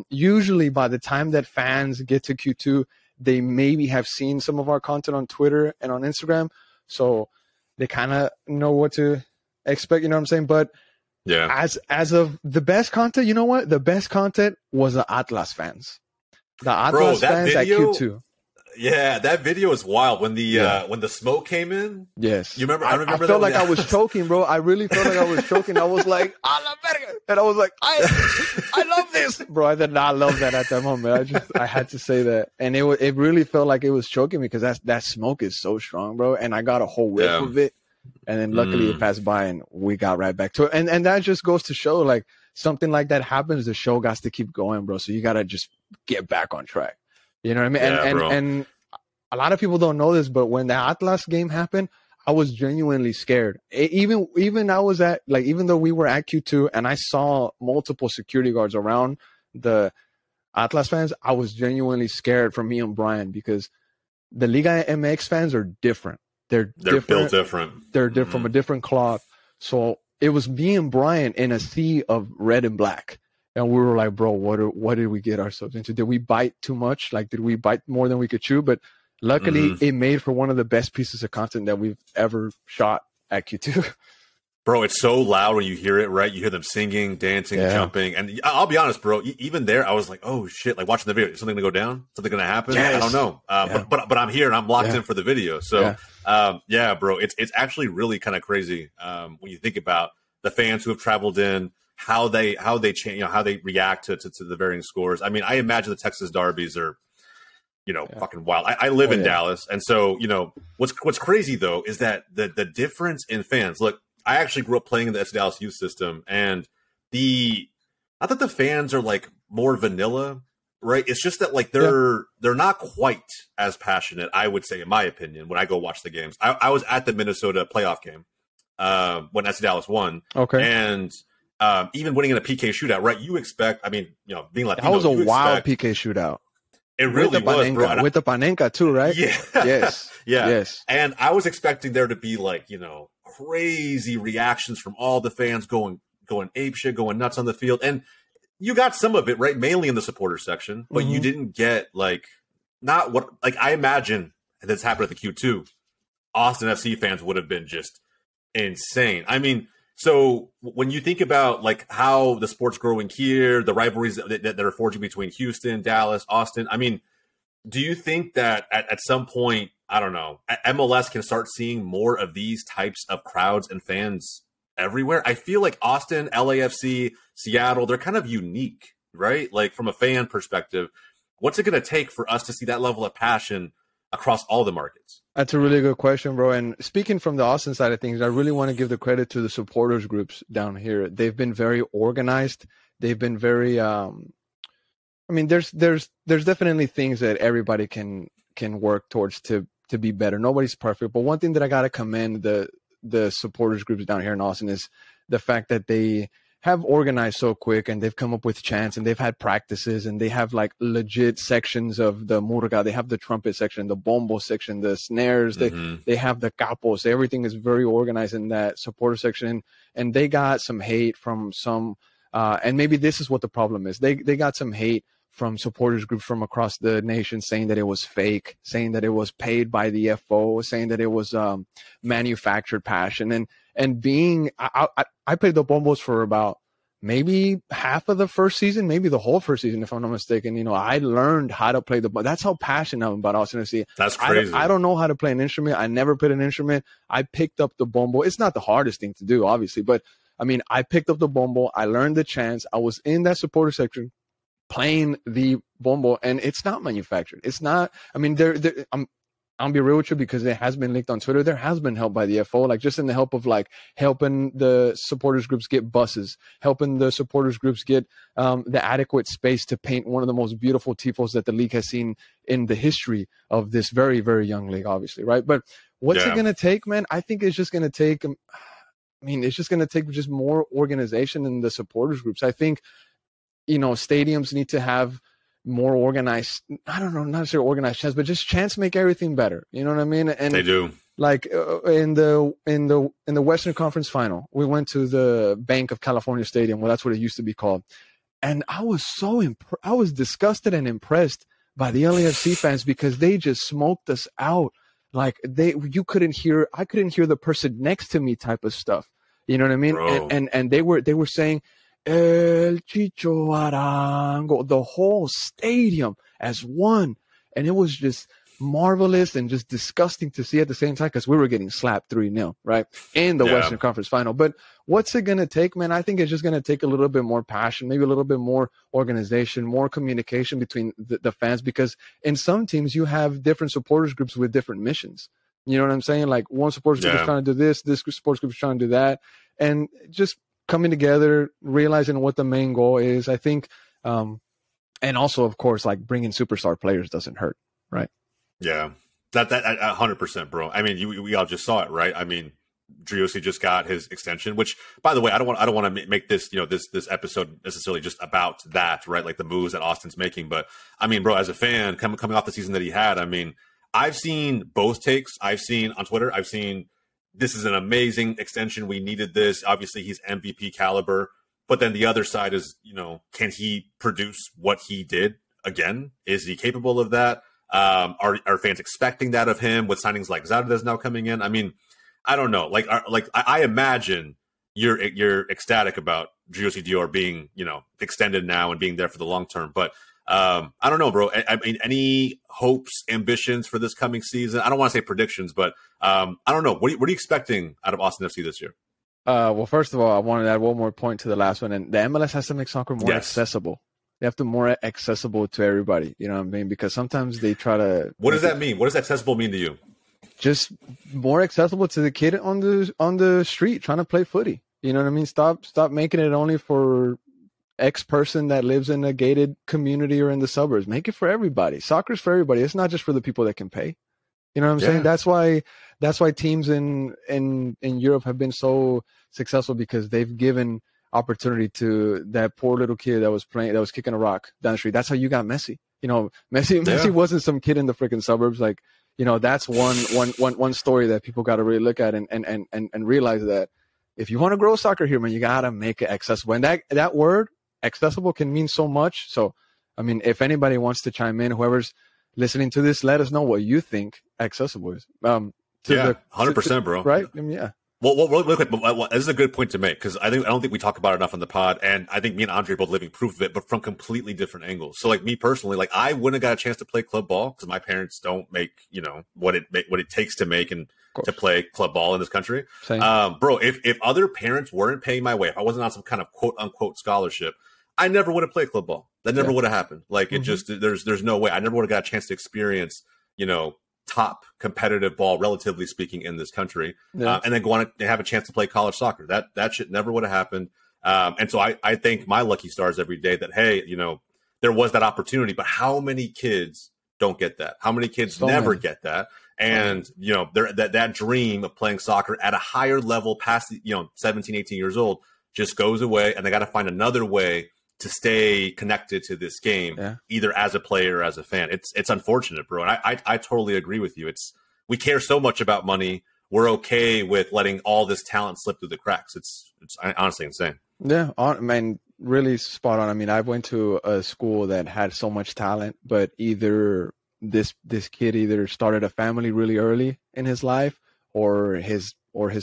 Usually by the time that fans get to Q2, they maybe have seen some of our content on Twitter and on Instagram. So they kind of know what to expect, you know what I'm saying? But yeah, as of the best content, you know what? The best content was the Atlas fans. The Atlas fans video, at Q2. Yeah, that video is wild. When the smoke came in. Yes. You remember? I remember I felt like I was choking, bro. I really felt like I was choking. I was like, "A la verga," and I was like, I love this, bro. I did not love that at that moment. I had to say that, and it really felt like it was choking me because that smoke is so strong, bro. And I got a whole whiff of it, and then luckily it passed by, and we got right back to it. And that just goes to show, like, something like that happens, the show got to keep going, bro. So you gotta just get back on track. You know what I mean? And a lot of people don't know this, but when the Atlas game happened, I was genuinely scared. Even I was at, like, even though we were at Q2 and I saw multiple security guards around the Atlas fans, I was genuinely scared for me and Brian because the Liga MX fans are different. They're built different. They're from a different cloth. So it was me and Brian in a sea of red and black. And we were like, bro, what did we get ourselves into? Did we bite too much? Like, did we bite more than we could chew? But luckily, it made for one of the best pieces of content that we've ever shot at Q2. Bro, it's so loud when you hear it, right? You hear them singing, dancing, jumping. And I'll be honest, bro, even there, I was like, oh, shit, like watching the video. Is something going to go down? Something going to happen? Yes. I don't know. But I'm here and I'm locked in for the video. So, bro, it's actually really kind of crazy when you think about the fans who have traveled in, how they change, how they react to the varying scores. I mean, I imagine the Texas derbies are, fucking wild. I live in Dallas. And so, what's crazy though, is that the difference in fans. Look, I actually grew up playing in the FC Dallas youth system, and not that the fans are like more vanilla, right? It's just that like they're not quite as passionate, I would say, in my opinion, when I go watch the games. I was at the Minnesota playoff game when FC Dallas won. Okay. And even winning in a PK shootout, right? You expect, I mean, being Latino, that was a wild PK shootout. It really was, bro. With the Panenka too, right? Yeah. Yes. Yeah. Yes. And I was expecting there to be like, crazy reactions from all the fans going apeshit, going nuts on the field. And you got some of it, right? Mainly in the supporter section, but you didn't get not what, I imagine that's happened at the Q2. Austin FC fans would have been just insane. I mean, so when you think about how the sport's growing here, the rivalries that are forging between Houston, Dallas, Austin, I mean, do you think that at some point, I don't know, MLS can start seeing more of these types of crowds and fans everywhere? I feel like Austin, LAFC, Seattle, they're kind of unique, right? Like from a fan perspective, what's it going to take for us to see that level of passion across all the markets? That's a really good question, bro. And speaking from the Austin side of things, I really want to give the credit to the supporters groups down here. They've been very organized. They've been very, there's definitely things that everybody can work towards to be better. Nobody's perfect. But one thing that I got to commend the supporters groups down here in Austin is the fact that they have organized so quick, and they've come up with chants, and they've had practices, and they have legit sections of the murga. They have the trumpet section, the bombo section, the snares. They have the capos. Everything is very organized in that supporter section. And they got some hate from some, and maybe this is what the problem is. They got some hate from supporters groups from across the nation, saying that it was fake, saying that it was paid by the FO, saying that it was manufactured passion. And being, I played the bombos for about maybe half of the first season, maybe the whole first season, if I'm not mistaken. I learned how to play the bombo. That's how passionate I'm about Austin FC. That's crazy. I don't know how to play an instrument. I never played an instrument. I picked up the bombo. It's not the hardest thing to do, obviously, but I mean, I picked up the bombo. I learned the chants. I was in that supporter section playing the bombo, and it's not manufactured. It's not, I mean, I'll be real with you, because it has been leaked on Twitter. There has been help by the FO, like just in the help of like helping the supporters groups get buses, helping the supporters groups get the adequate space to paint one of the most beautiful tifos that the league has seen in the history of this very, very young league, obviously, right? But what's it going to take, man? I think it's just going to take, it's just going to take just more organization in the supporters groups. I think, stadiums need to have more organized, I don't know, not necessarily organized chants, but just chants make everything better. You know what I mean? And they do. Like in the Western Conference Final, we went to the Bank of California Stadium. Well, that's what it used to be called. And I was I was disgusted and impressed by the LAFC fans, because they just smoked us out. Like I couldn't hear the person next to me type of stuff. You know what I mean? And they were saying El Chicho Arango, the whole stadium as one. And it was just marvelous and just disgusting to see at the same time, because we were getting slapped 3-0, right? In the Western Conference Final. But what's it going to take, man? I think it's just going to take a little bit more passion, maybe a little bit more organization, more communication between the fans, because in some teams you have different supporters groups with different missions. You know what I'm saying? Like one supporters group is trying to do this supporters group is trying to do that. And just coming together, realizing what the main goal is, I think, and also, of course, like bringing superstar players doesn't hurt, right? Yeah, that 100%, bro. I mean, we all just saw it, right? I mean, Driussi just got his extension, which, by the way, I don't want to make this this episode necessarily just about that, right? Like the moves that Austin's making, but I mean, bro, as a fan coming off the season that he had, I mean, I've seen both takes. I've seen on Twitter, this is an amazing extension. We needed this. Obviously, he's MVP caliber. But then the other side is, can he produce what he did again? Is he capable of that? Are fans expecting that of him with signings like Zardes now coming in? I mean, I don't know. I imagine you're ecstatic about Driussi Dior being, extended now and being there for the long term. But I don't know, bro. I mean, any hopes, ambitions for this coming season? I don't want to say predictions, but I don't know. What are you expecting out of Austin FC this year? Well, first of all, I wanted to add one more point to the last one. And the MLS has to make soccer more accessible. They have to more accessible to everybody. You know what I mean? Because sometimes they try to. What does that mean? What does accessible mean to you? Just more accessible to the kid on the street trying to play footy. You know what I mean? Stop making it only for X person that lives in a gated community or in the suburbs. Make it for everybody. Soccer's for everybody. It's not just for the people that can pay. You know what I'm saying? That's why teams in Europe have been so successful, because they've given opportunity to that poor little kid that was kicking a rock down the street. That's how you got Messi. Messi wasn't some kid in the freaking suburbs. Like, that's one story that people got to really look at and realize that if you want to grow soccer here, man, you got to make it accessible. And that word accessible can mean so much. So, I mean, if anybody wants to chime in, whoever's listening to this, let us know what you think accessible is. 100%, bro. Right? I mean, yeah. Well, real quick, this is a good point to make, because I don't think we talk about it enough on the pod, and I think me and Andre are both living proof of it, but from completely different angles. So, like me personally, like I wouldn't have got a chance to play club ball because my parents don't make what it takes to make and to play club ball in this country. Bro, if other parents weren't paying my way, if I wasn't on some kind of quote unquote scholarship, I never would have played club ball. That never would have happened. Like it just there's no way. I never would have got a chance to experience top competitive ball, relatively speaking, in this country, and then go on and have a chance to play college soccer. That shit never would have happened. And so I thank my lucky stars every day that, hey, there was that opportunity, but how many kids don't get that? How many kids never get that? And, that dream of playing soccer at a higher level past, 17, 18 years old just goes away, and they got to find another way to stay connected to this game, either as a player or as a fan. It's unfortunate, bro. And I totally agree with you. We care so much about money. We're okay with letting all this talent slip through the cracks. It's honestly insane. Yeah, man, really spot on. I mean, I went to a school that had so much talent, but either this kid either started a family really early in his life, or his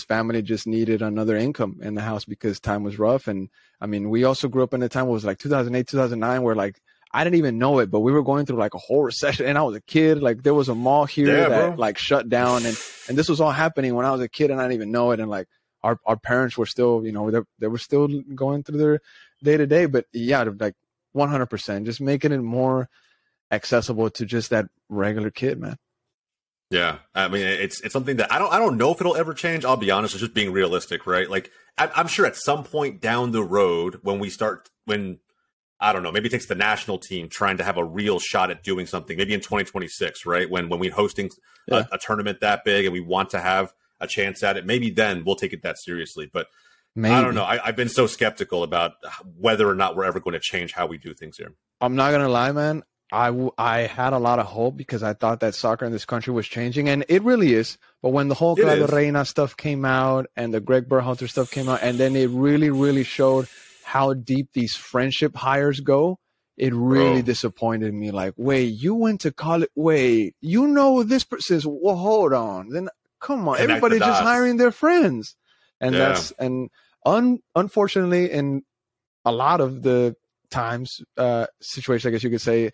family just needed another income in the house because time was rough. And I mean, we also grew up in a time where it was like 2008, 2009, where like, I didn't even know it, but we were going through like a whole recession, and I was a kid. Like there was a mall here that like shut down, and this was all happening when I was a kid, and I didn't even know it. And like our parents were still, they were still going through their day to day. But yeah, like 100%, just making it more accessible to just that regular kid, man. Yeah, I mean, it's something that I don't know if it'll ever change. I'll be honest, it's just being realistic, right? Like I'm sure at some point down the road when I don't know, maybe it takes the national team trying to have a real shot at doing something, maybe in 2026, right? When we're hosting a tournament that big and we want to have a chance at it, maybe then we'll take it that seriously. But maybe. I don't know. I've been so skeptical about whether or not we're ever going to change how we do things here. I'm not gonna lie, man. I had a lot of hope because I thought that soccer in this country was changing, and it really is. But when the whole Claudio Reyna stuff came out and the Greg Berhalter stuff came out, and then it really, really showed how deep these friendship hires go, it really disappointed me. Like, wait, you went to college? Wait, you know this person? Well, hold on. Then come on, everybody's just hiring their friends, and unfortunately, in a lot of the times, situations, I guess you could say,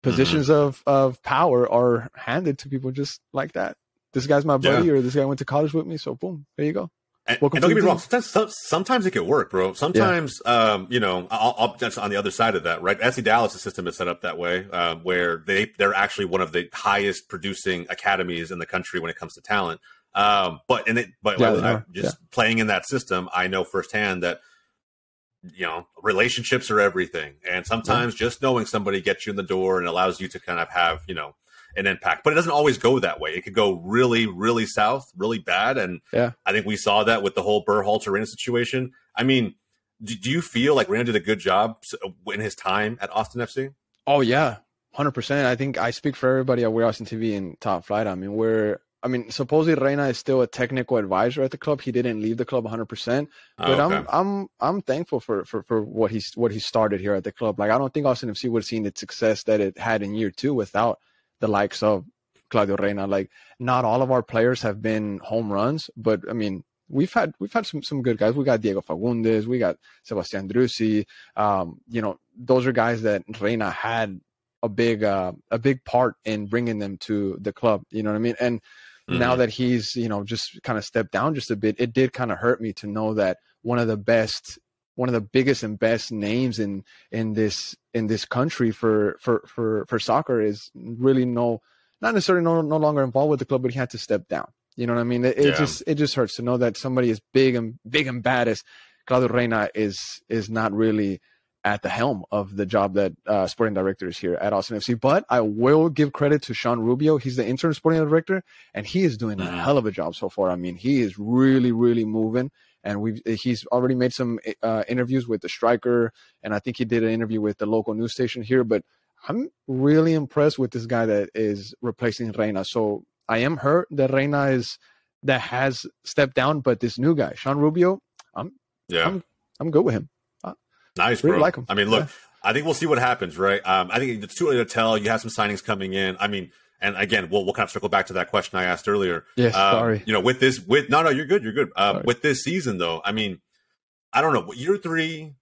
positions of power are handed to people just like that. This guy's my buddy, or this guy went to college with me, so boom, there you go. And don't get me wrong, sometimes it can work, bro. Sometimes, I'll just on the other side of that, right? SC Dallas' system is set up that way, where they're actually one of the highest producing academies in the country when it comes to talent. Playing in that system, I know firsthand that, relationships are everything. And sometimes just knowing somebody gets you in the door and allows you to kind of have, an impact. But it doesn't always go that way. It could go really, really south, really bad. And I think we saw that with the whole Berhalter Reyna situation. I mean, do you feel like Reyna did a good job in his time at Austin FC? Oh, yeah, 100%. I think I speak for everybody at We're Austin TV and Top Flight. I mean, supposedly Reyna is still a technical advisor at the club. He didn't leave the club 100%, but I'm thankful for what he started here at the club. Like, I don't think Austin FC would have seen the success that it had in year 2 without the likes of Claudio Reyna. Like, not all of our players have been home runs, but I mean, we've had some good guys. We got Diego Fagundes, we got Sebastian Drusi. Those are guys that Reyna had a big part in bringing them to the club. You know what I mean? And now that he's, just kind of stepped down just a bit, it did kind of hurt me to know that one of the biggest and best names in this country for soccer is really not necessarily no longer involved with the club, but he had to step down. You know what I mean? It just hurts to know that somebody as big and bad as Claudio Reyna is not really at the helm of the job that sporting director is here at Austin FC. But I will give credit to Sean Rubio. He's the interim sporting director, and he is doing a hell of a job so far. I mean, he is really, really moving. And he's already made some interviews with the striker, and I think he did an interview with the local news station here. But I'm really impressed with this guy that is replacing Reyna. So I am hurt that Reyna has stepped down, but this new guy, Sean Rubio, I'm good with him. Nice, really bro. Like him. I mean, look, I think we'll see what happens, right? I think it's too early to tell. You have some signings coming in. I mean. And again, we'll kind of circle back to that question I asked earlier. Yes, sorry. No, you're good. You're good. With this season, though, I mean, I don't know. Year 3,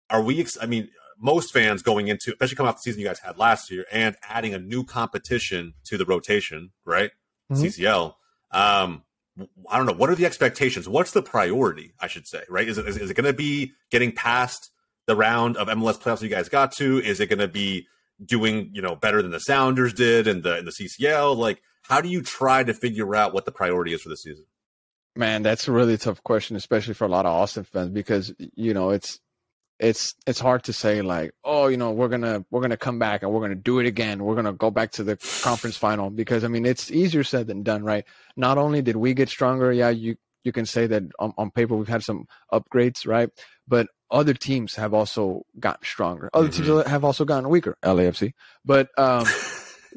are we? Most fans going into, especially coming off the season you guys had last year, and adding a new competition to the rotation, right? CCL. I don't know. What are the expectations? What's the priority? I should say, right? Is it going to be getting past the round of MLS playoffs you guys got to? Is it going to be doing better than the Sounders did in the CCL? Like, how do you try to figure out what the priority is for the season? Man, that's a really tough question, especially for a lot of Austin fans, because it's hard to say like, oh, we're gonna come back and we're gonna do it again. We're gonna go back to the conference final, because I mean, it's easier said than done, right? Not only did we get stronger, you can say that on paper we've had some upgrades, right? But other teams have also gotten stronger. Other teams have also gotten weaker, LAFC. But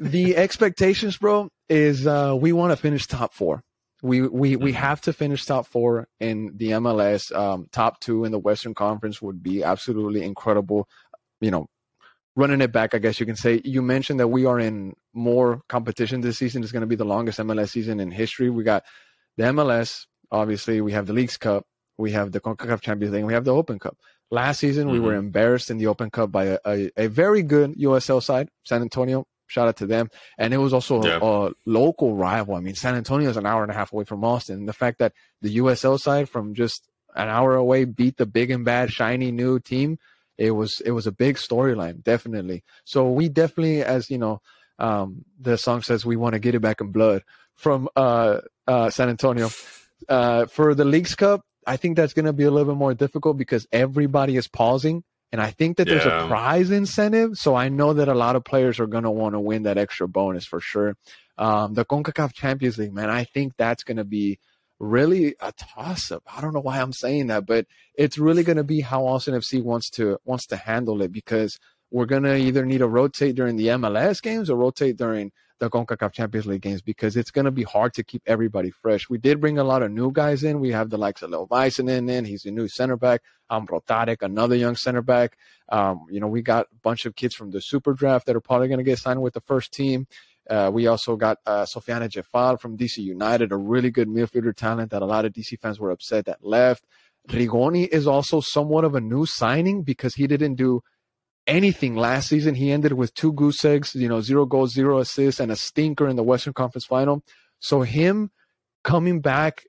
the expectations, bro, is we want to finish top 4. We have to finish top 4 in the MLS. Top 2 in the Western Conference would be absolutely incredible. Running it back, I guess you can say. You mentioned that we are in more competition this season. It's going to be the longest MLS season in history. We got the MLS. Obviously, we have the Leagues Cup. We have the CONCACAF Champions League, and we have the Open Cup. Last season, we were embarrassed in the Open Cup by a very good USL side, San Antonio. Shout out to them. And it was also a local rival. I mean, San Antonio is an hour and a half away from Austin. And the fact that the USL side from just an hour away beat the big and bad, shiny new team, it was a big storyline, definitely. So we definitely, as the song says, we want to get it back in blood from San Antonio. For the Leagues Cup, I think that's going to be a little bit more difficult because everybody is pausing. And I think that there's a prize incentive. So I know that a lot of players are going to want to win that extra bonus for sure. The CONCACAF Champions League, man, I think that's going to be really a toss-up. I don't know why I'm saying that, but it's really going to be how Austin FC wants to handle it, because we're going to either need to rotate during the MLS games or rotate during the CONCACAF Champions League games, because it's going to be hard to keep everybody fresh. We did bring a lot of new guys in. We have the likes of Lil Bison in. He's a new center back. Rotarek, another young center back. We got a bunch of kids from the Super Draft that are probably going to get signed with the first team. We also got Sofiane Jeffal from DC United, a really good midfielder talent that a lot of DC fans were upset that left. Rigoni is also somewhat of a new signing because he didn't do anything last season. He ended with 2 goose eggs, 0 goals, 0 assists, and a stinker in the Western Conference Final. So him coming back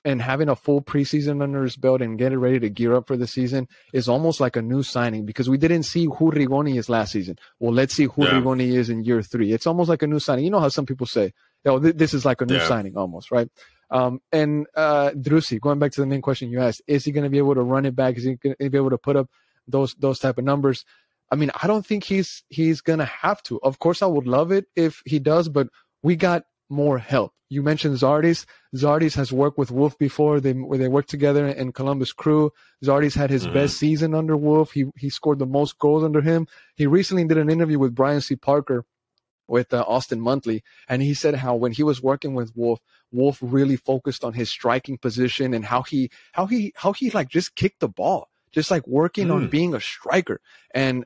and having a full preseason under his belt and getting ready to gear up for the season is almost like a new signing, because we didn't see who Rigoni is last season. Well, let's see who Rigoni is in year 3. It's almost like a new signing. You know how some people say, this is like a new signing almost, right? And Drusi, going back to the main question you asked, is he going to be able to run it back? Is he going to be able to put up those type of numbers? I mean, I don't think he's going to have to. Of course, I would love it if he does, but we got more help. You mentioned Zardis. Zardis has worked with Wolf before. They worked together in Columbus Crew. Zardis had his best season under Wolf. He scored the most goals under him. He recently did an interview with Brian C. Parker with Austin Monthly, and he said how when he was working with Wolf, Wolf really focused on his striking position and how he like just kicked the ball, just like working on being a striker. And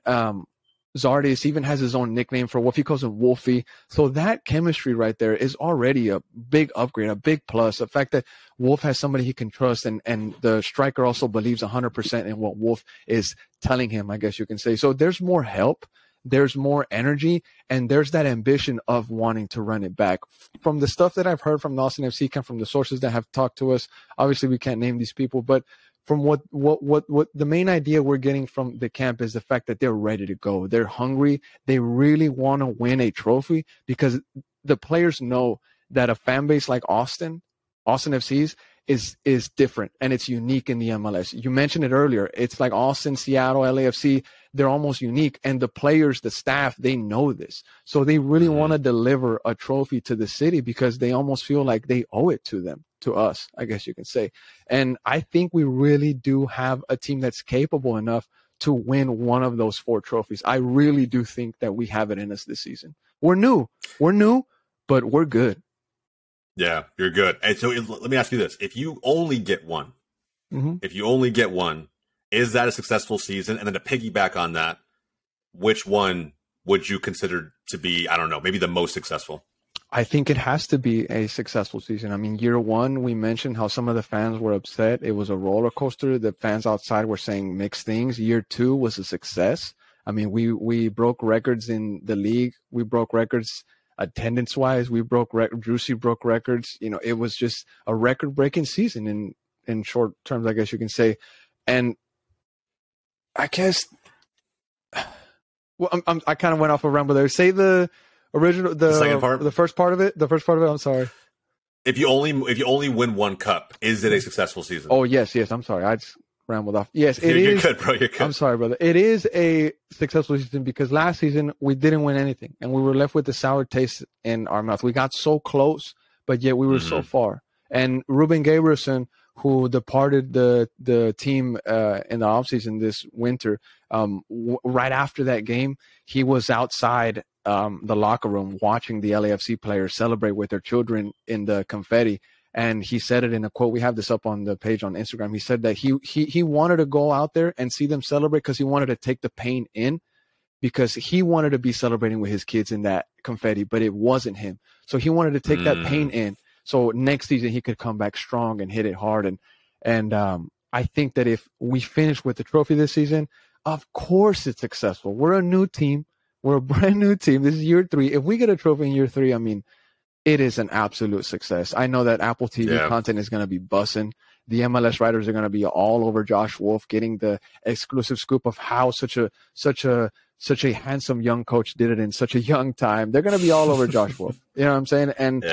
Zardis even has his own nickname for Wolf. He calls him Wolfie. So that chemistry right there is already a big upgrade, a big plus. The fact that Wolf has somebody he can trust, and the striker also believes 100% in what Wolf is telling him, I guess you can say. So there's more help, there's more energy, and there's that ambition of wanting to run it back. From the stuff that I've heard from the Austin FC camp, from the sources that have talked to us, obviously we can't name these people, but from what the main idea we're getting from the camp is the fact that they're ready to go. They're hungry. They really want to win a trophy, because the players know that a fan base like Austin FC's is different, and it's unique in the MLS. You mentioned it earlier. It's like Austin, Seattle, LAFC. They're almost unique, and the players, the staff, they know this. So they really want to deliver a trophy to the city, because they almost feel like they owe it to them, to us, I guess you can say. And I think we really do have a team that's capable enough to win one of those 4 trophies. I really do think that we have it in us this season. We're new, but we're good. Yeah, you're good. And so let me ask you this. If you only get one, is that a successful season? And then to piggyback on that, which one would you consider to be, I don't know, maybe the most successful? I think it has to be a successful season. I mean, year 1, we mentioned how some of the fans were upset. It was a roller coaster. The fans outside were saying mixed things. Year 2 was a success. I mean, we broke records in the league. We broke records attendance-wise. Drusi broke records. It was just a record-breaking season in short terms, I guess you can say. And I guess, well, I kind of went off a ramble there. Say the original, the second part, the first part of it. I'm sorry. If you only win one cup, is it a successful season? Oh yes. I'm sorry, I just rambled off. Yes, it is. You're good, bro. You're good. I'm sorry, brother. It is a successful season, because last season we didn't win anything, and we were left with the sour taste in our mouth. We got so close, but yet we were so far. And Ruben Gabrielson, who departed the team in the offseason this winter, right after that game, he was outside the locker room watching the LAFC players celebrate with their children in the confetti. And he said it in a quote. We have this up on the page on Instagram. He said that he wanted to go out there and see them celebrate, because he wanted to take the pain in, because he wanted to be celebrating with his kids in that confetti, but it wasn't him. So he wanted to take that pain in, so next season he could come back strong and hit it hard. And I think that if we finish with the trophy this season, of course it's successful. We're a new team. We're a brand new team. This is year 3. If we get a trophy in year 3, I mean, it is an absolute success. I know that Apple TV content is going to be bussing. The MLS writers are going to be all over Josh Wolf, getting the exclusive scoop of how such a handsome young coach did it in such a young time. They're going to be all over Josh Wolf. You know what I'm saying? And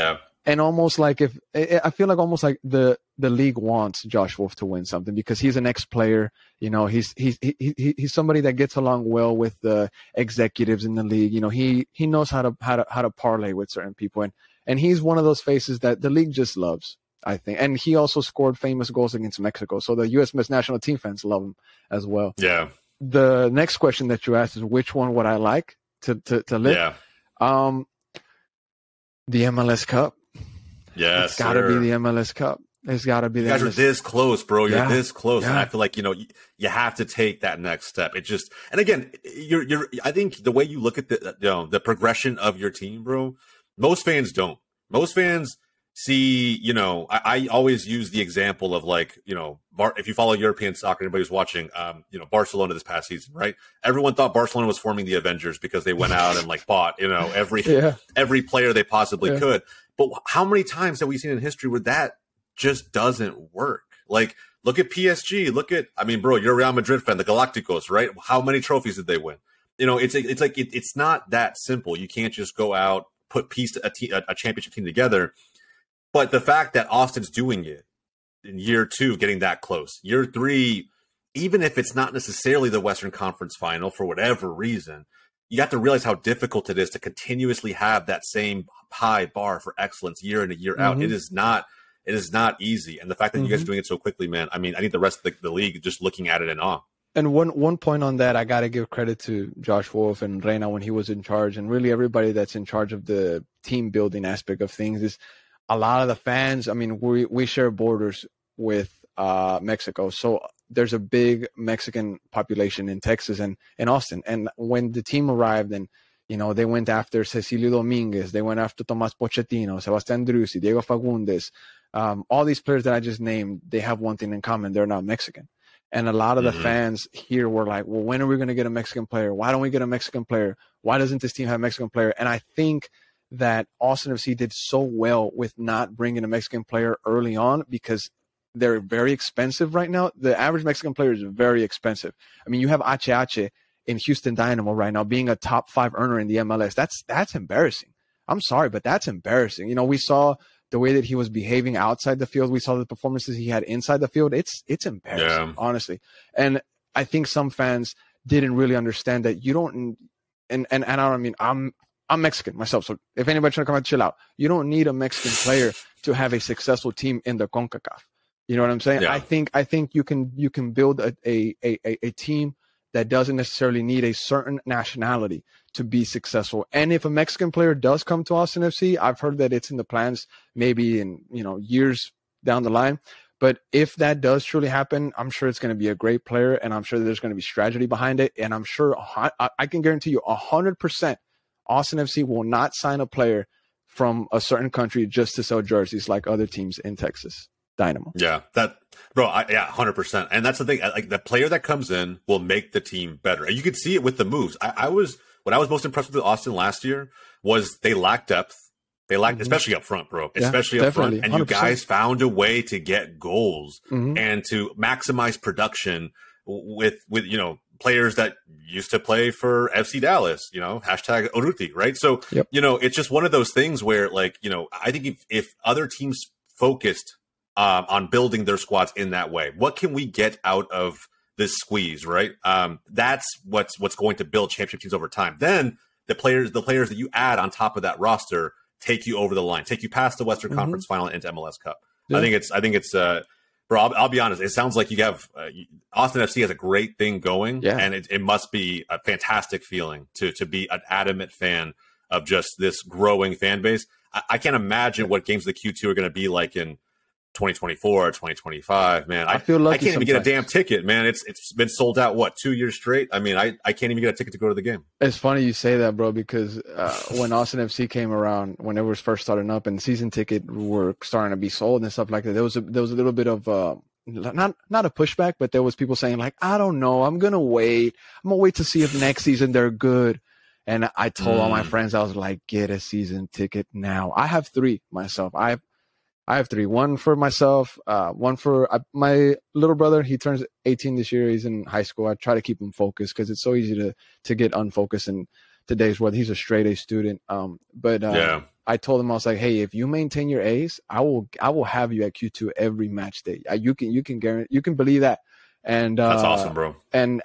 And almost like I feel like almost like the league wants Josh Wolf to win something because he's an ex-player. You know, he's somebody that gets along well with the executives in the league. You know, he knows how to parlay with certain people, and he's one of those faces that the league just loves, I think. And he also scored famous goals against Mexico, so the U.S. men's national team fans love him as well. Yeah. The next question that you asked is which one would I like to live? Yeah. The MLS Cup. Yes, it's got to be the MLS Cup. It's got to be. You guys are this close, bro. You're this close, and I feel like you have to take that next step. It just, and again, you're. I think the way you look at the progression of your team, bro. Most fans don't. Most fans see, I always use the example of like, if you follow European soccer, anybody who's watching, Barcelona this past season, right? Everyone thought Barcelona was forming the Avengers because they went out and like bought, every player they possibly could. But how many times have we seen in history where that just doesn't work? Like, look at PSG. Bro, you're a Real Madrid fan, the Galacticos, right? How many trophies did they win? It's not that simple. You can't just go out, put a championship team together. But the fact that Austin's doing it in year 2, getting that close, year 3, even if it's not necessarily the Western Conference final for whatever reason, you have to realize how difficult it is to continuously have that same high bar for excellence year in and year out. It is not easy. And the fact that you guys are doing it so quickly, man, I think the rest of the league just looking at it in awe. And one point on that, I got to give credit to Josh Wolf and Reina when he was in charge, and really everybody that's in charge of the team building aspect of things is a lot of the fans. I mean, we share borders with Mexico, so there's a big Mexican population in Texas and in Austin. And when the team arrived, and they went after Cecilio Dominguez, they went after Tomás Pochettino, Sebastián Drusi, Diego Fagundes, all these players that I just named, they have one thing in common: they're not Mexican. And a lot of the fans here were like, well, when are we going to get a Mexican player? Why don't we get a Mexican player? Why doesn't this team have a Mexican player? And I think that Austin FC did so well with not bringing a Mexican player early on because they're very expensive right now. The average Mexican player is very expensive. I mean, you have HH in Houston Dynamo right now being a top 5 earner in the MLS. That's embarrassing. I'm sorry, but that's embarrassing. We saw the way that he was behaving outside the field. We saw the performances he had inside the field. It's embarrassing, honestly. And I think some fans didn't really understand that you don't. And I don't mean I'm Mexican myself, so if anybody's trying to come out, chill out. You don't need a Mexican player to have a successful team in the CONCACAF. You know what I'm saying? Yeah. I think you can build a team that doesn't necessarily need a certain nationality to be successful. And if a Mexican player does come to Austin FC, I've heard that it's in the plans maybe in years down the line. But if that does truly happen, I'm sure it's going to be a great player, and I'm sure there's going to be strategy behind it. And I'm sure I can guarantee you 100% Austin FC will not sign a player from a certain country just to sell jerseys like other teams in Texas. Dynamo. Yeah, 100%. And that's the thing. Like, the player that comes in will make the team better. And you can see it with the moves. What I was most impressed with Austin last year was they lacked depth. They lacked, especially up front, bro. Especially up front. And 100%. You guys found a way to get goals and to maximize production with players that used to play for FC Dallas, hashtag Urruti, right? So, it's just one of those things where, like, I think if other teams focused on building their squads in that way, what can we get out of this squeeze, right? That's what's going to build championship teams over time. Then the players that you add on top of that roster take you over the line, take you past the Western Conference final into MLS Cup. Yeah. I think it's bro, I'll be honest. It sounds like you have Austin FC has a great thing going, and it must be a fantastic feeling to be an adamant fan of just this growing fan base. I can't imagine what games of the Q2 are going to be like in 2024, 2025, man. I feel lucky. I can't even get a damn ticket, man. It's been sold out, 2 years straight? I mean, I can't even get a ticket to go to the game. It's funny you say that, bro, because when Austin FC came around, when it was first starting up and season ticket were starting to be sold and stuff like that, there was a little bit of not a pushback, but there was people saying like, I don't know, I'm gonna wait to see if next season they're good. And I told all my friends, I was like, get a season ticket now. I have 3 myself. I have 3, one for myself, one for my little brother. He turns 18 this year. He's in high school. I try to keep him focused because it's so easy to get unfocused in today's world. He's a straight A student. But I told him, I was like, hey, if you maintain your A's, I will have you at Q2 every match day. You can guarantee, you can believe that. And that's awesome, bro. And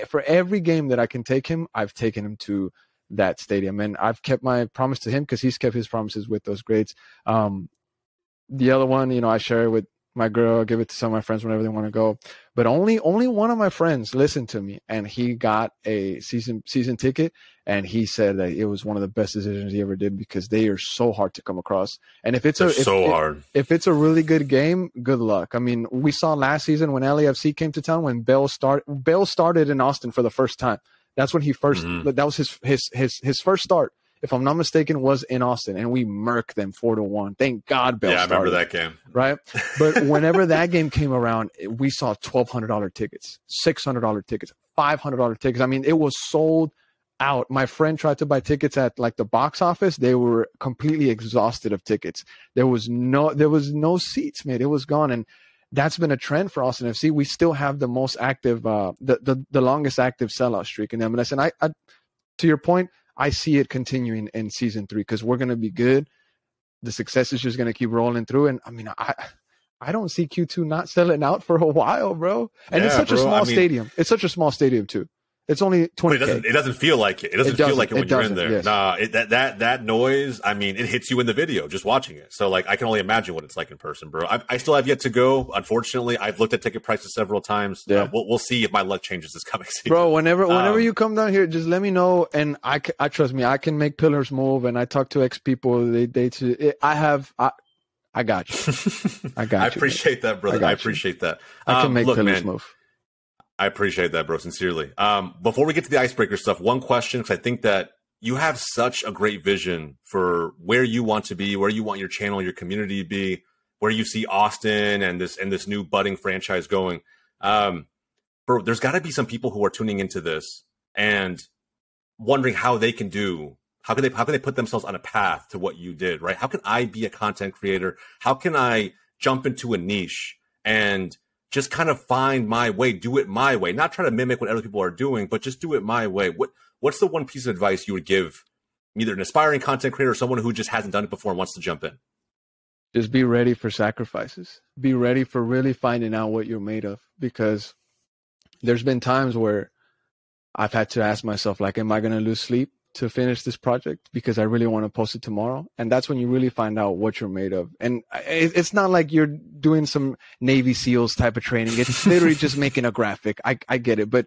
for every game that I can take him, I've taken him to that stadium, and I've kept my promise to him because he's kept his promises with those grades. The other one, you know, I share it with my girl, give it to some of my friends whenever they want to go. But only one of my friends listened to me, and he got a season ticket, and he said that it was one of the best decisions he ever did because they are so hard to come across. And if it's hard. If it's a really good game, good luck. I mean, we saw last season when LAFC came to town, when Bell started in Austin for the first time. That's when he first. Mm-hmm. That was his first start, if I'm not mistaken, was in Austin, and we murked them 4-1. Thank God Bell started. Yeah, I remember that game. Right? But whenever that game came around, we saw $1,200 tickets, $600 tickets, $500 tickets. I mean, it was sold out. My friend tried to buy tickets at like the box office. They were completely exhausted of tickets. There was no seats, man. It was gone. And that's been a trend for Austin FC. We still have the most active, the longest active sellout streak in MLS. And I to your point, I see it continuing in season 3 because we're going to be good. The success is just going to keep rolling through. And I mean, I don't see Q2 not selling out for a while, bro. And it's such a small stadium. It's such a small stadium too. It's only 20K. It doesn't feel like it. It doesn't feel like it when you're in there. Yes. Nah, that noise, I mean, it hits you in the video just watching it. So, like, I can only imagine what it's like in person, bro. I still have yet to go. Unfortunately, I've looked at ticket prices several times. Yeah. We'll see if my luck changes this coming season. Bro, whenever you come down here, just let me know. And I trust me, I can make pillars move. And I talk to ex people. I got you. I got you. I appreciate that, brother. I appreciate that. I can make pillars move. I appreciate that, bro, sincerely. Before we get to the icebreaker stuff, one question, because I think that you have such a great vision for where you want to be, where you want your channel, your community to be, where you see Austin and this new budding franchise going. Bro, there's got to be some people who are tuning into this and wondering how they can put themselves on a path to what you did, right? How can I be a content creator? How can I jump into a niche and just kind of find my way, do it my way, not try to mimic what other people are doing, but just do it my way? What's the one piece of advice you would give either an aspiring content creator or someone who just hasn't done it before and wants to jump in? Just be ready for sacrifices. Be ready for really finding out what you're made of, because there's been times where I've had to ask myself, like, am I going to lose sleep to finish this project because I really want to post it tomorrow? And that's when you really find out what you're made of. And it's not like you're doing some Navy SEALs type of training. It's literally just making a graphic. I get it. But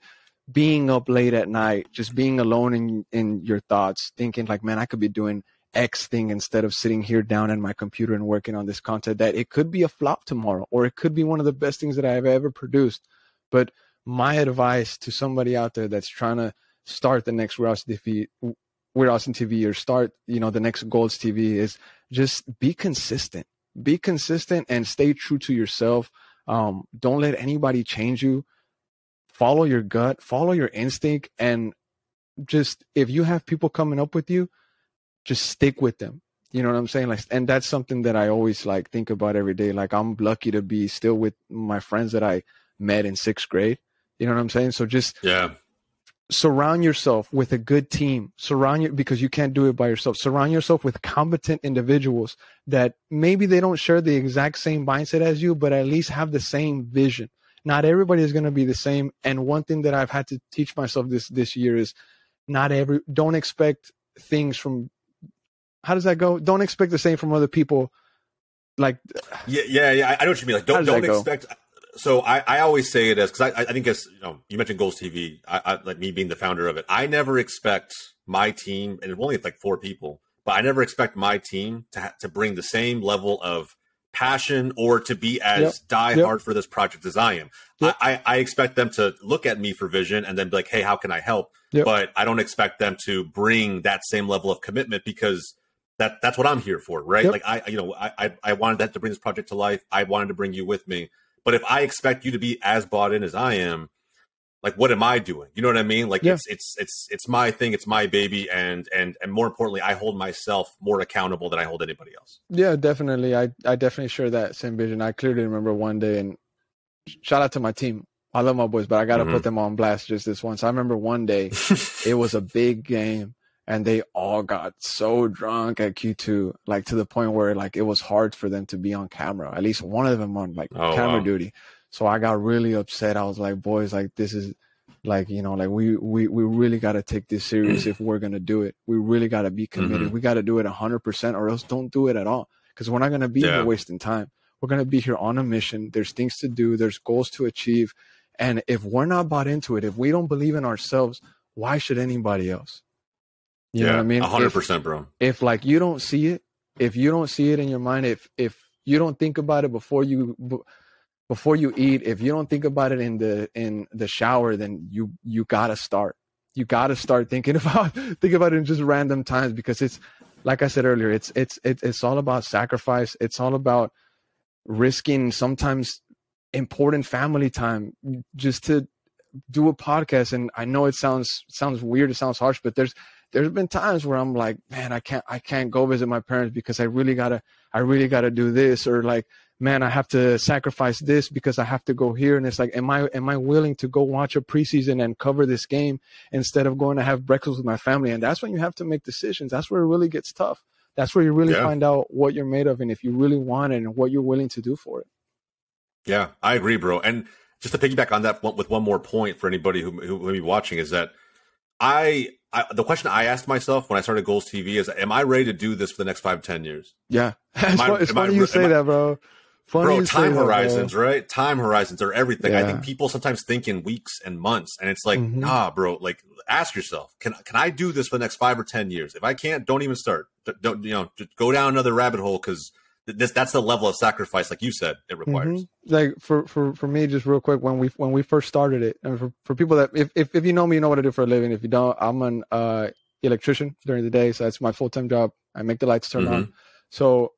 being up late at night, just being alone in your thoughts, thinking like, man, I could be doing X thing instead of sitting here down at my computer and working on this content, that it could be a flop tomorrow, or it could be one of the best things that I have ever produced. But my advice to somebody out there that's trying to start the next We're Austin TV, or start, the next GOLZtv, is just be consistent. Be consistent and stay true to yourself. Don't let anybody change you. Follow your gut, follow your instinct, and just, if you have people coming up with you, just stick with them. You know what I'm saying? Like, and that's something that I always think about every day. Like, I'm lucky to be still with my friends that I met in 6th grade. You know what I'm saying? So just surround yourself with a good team. Because you can't do it by yourself. Surround yourself with competent individuals that maybe they don't share the exact same mindset as you, but at least have the same vision. Not everybody is going to be the same. And one thing that I've had to teach myself this year is don't expect things from, how does that go? Don't expect the same from other people. Like, yeah. I know what you mean. Like, don't expect. So I always say it as, because I think, as you mentioned GOLZtv, I like me being the founder of it. I never expect my team, and it's only 4 people, but I never expect my team to bring the same level of passion or to be as hard for this project as I am. I expect them to look at me for vision and then be like, hey, how can I help? But I don't expect them to bring that same level of commitment, because that's what I'm here for, right? Like, I wanted that to bring this project to life. I wanted to bring you with me. But if I expect you to be as bought in as I am, like, what am I doing? You know what I mean? Like, it's my thing, it's my baby, and more importantly, I hold myself more accountable than I hold anybody else. Yeah, definitely. I definitely share that same vision. I clearly remember one day, and shout out to my team. I love my boys, but I got to put them on blast just this once. I remember one day, it was a big game, and they all got so drunk at Q2, like to the point where like it was hard for them to be on camera. At least one of them on like camera duty. So I got really upset. I was like, boys, like this is like, you know, like we really got to take this serious if we're going to do it. We really got to be committed. We got to do it 100% or else don't do it at all. Because we're not going to be here wasting time. We're going to be here on a mission. There's things to do. There's goals to achieve. And if we're not bought into it, if we don't believe in ourselves, why should anybody else? You know what I mean? 100%, bro. If like you don't see it, if you don't see it in your mind, if you don't think about it before you eat, if you don't think about it in the shower, then you gotta start. You gotta start thinking about it in just random times, because it's like I said earlier, it's all about sacrifice. It's all about risking sometimes important family time just to do a podcast. And I know it sounds weird, it sounds harsh, but there's been times where I'm like, man, I can't go visit my parents because I really gotta do this, or like, man, I have to sacrifice this because I have to go here. And it's like, am I willing to go watch a preseason and cover this game instead of going to have breakfast with my family? And that's when you have to make decisions. That's where it really gets tough. That's where you really find out what you're made of and if you really want it and what you're willing to do for it. Yeah, I agree, bro. And just to piggyback on that with one more point for anybody who may be watching is that the question I asked myself when I started GOLZtv is, am I ready to do this for the next 5-10 years? Yeah. It's funny you say that, bro. Bro, time horizons, right? Time horizons are everything. I think people sometimes think in weeks and months, and it's like, nah, bro. Like, ask yourself, can I do this for the next 5 or 10 years? If I can't, don't even start. Don't just go down another rabbit hole, because that's the level of sacrifice, like you said, it requires. Like for me, just real quick, when we first started it, and for people that if you know me, you know what I do for a living. If you don't, I'm an electrician during the day, so that's my full-time job. I make the lights turn on. So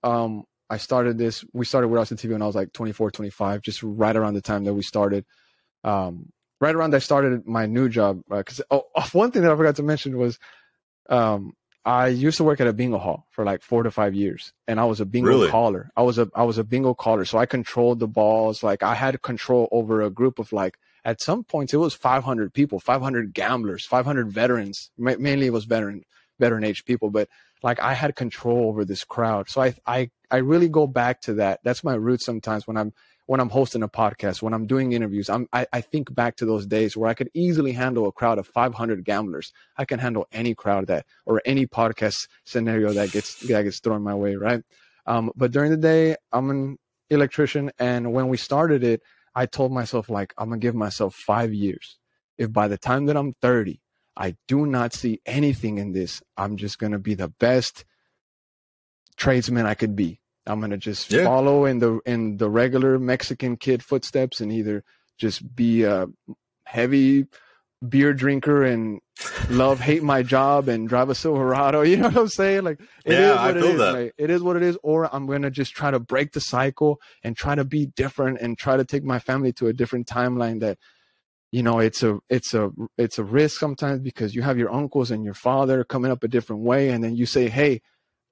we started with GOLZtv when I was like 24, 25, just right around the time that we started. Right around I started my new job. Because one thing that I forgot to mention was I used to work at a bingo hall for like 4 to 5 years, and I was a bingo caller. I was a bingo caller, so I controlled the balls. Like I had control over a group of like, at some points it was 500 people, 500 gamblers, 500 veterans. Mainly it was veteran age people, but like I had control over this crowd. So I really go back to that. That's my roots sometimes when I'm hosting a podcast, when I'm doing interviews. I think back to those days where I could easily handle a crowd of 500 gamblers. I can handle any crowd or any podcast scenario that gets thrown my way, right? But during the day, I'm an electrician, and when we started it, I told myself, like, I'm gonna give myself 5 years. If by the time that I'm 30, I do not see anything in this, I'm just gonna be the best tradesman I could be. I'm gonna just follow in the regular Mexican kid footsteps and either just be a heavy beer drinker and hate my job and drive a Silverado. You know what I'm saying? Like it is what it is. Right? It is what it is. Or I'm gonna just try to break the cycle and try to be different and try to take my family to a different timeline. That, you know, it's a risk sometimes, because you have your uncles and your father coming up a different way, and then you say, hey,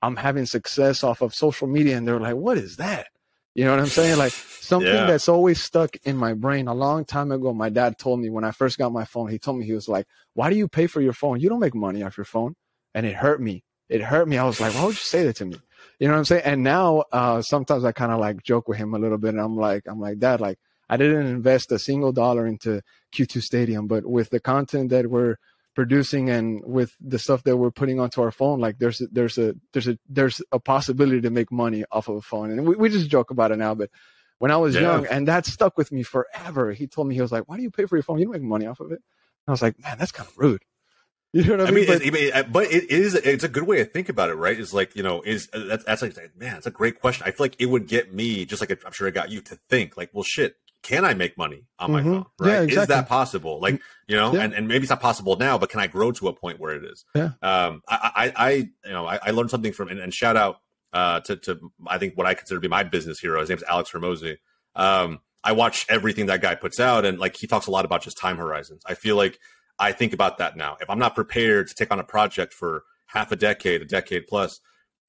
I'm having success off of social media, and they're like, what is that? You know what I'm saying? Like something that's always stuck in my brain. A long time ago, my dad told me when I first got my phone, he told me, he was like, why do you pay for your phone? You don't make money off your phone. And it hurt me. I was like, why would you say that to me? You know what I'm saying? And now sometimes I kind of like joke with him a little bit. And I'm like, Dad, like I didn't invest a single dollar into Q2 Stadium, but with the content that we're producing and with the stuff that we're putting onto our phone, like there's a possibility to make money off of a phone. And we just joke about it now, but when I was young, and that stuck with me forever, he told me, he was like, why do you pay for your phone? You don't make money off of it. And I was like, man, that's kind of rude. You know what I mean? But it's a good way to think about it, right? It's like, you know, that's like, man, that's a great question. I feel like it would get me, just like I'm sure it got you, to think like, well, shit, can I make money on my phone? Right? Yeah, exactly. Is that possible? Like, you know, and maybe it's not possible now, but can I grow to a point where it is? Yeah. I learned something from, and shout out to I think what I consider to be my business hero. His name's Alex Hermosi. I watch everything that guy puts out, and like he talks a lot about just time horizons. I feel like I think about that now. If I'm not prepared to take on a project for half a decade plus,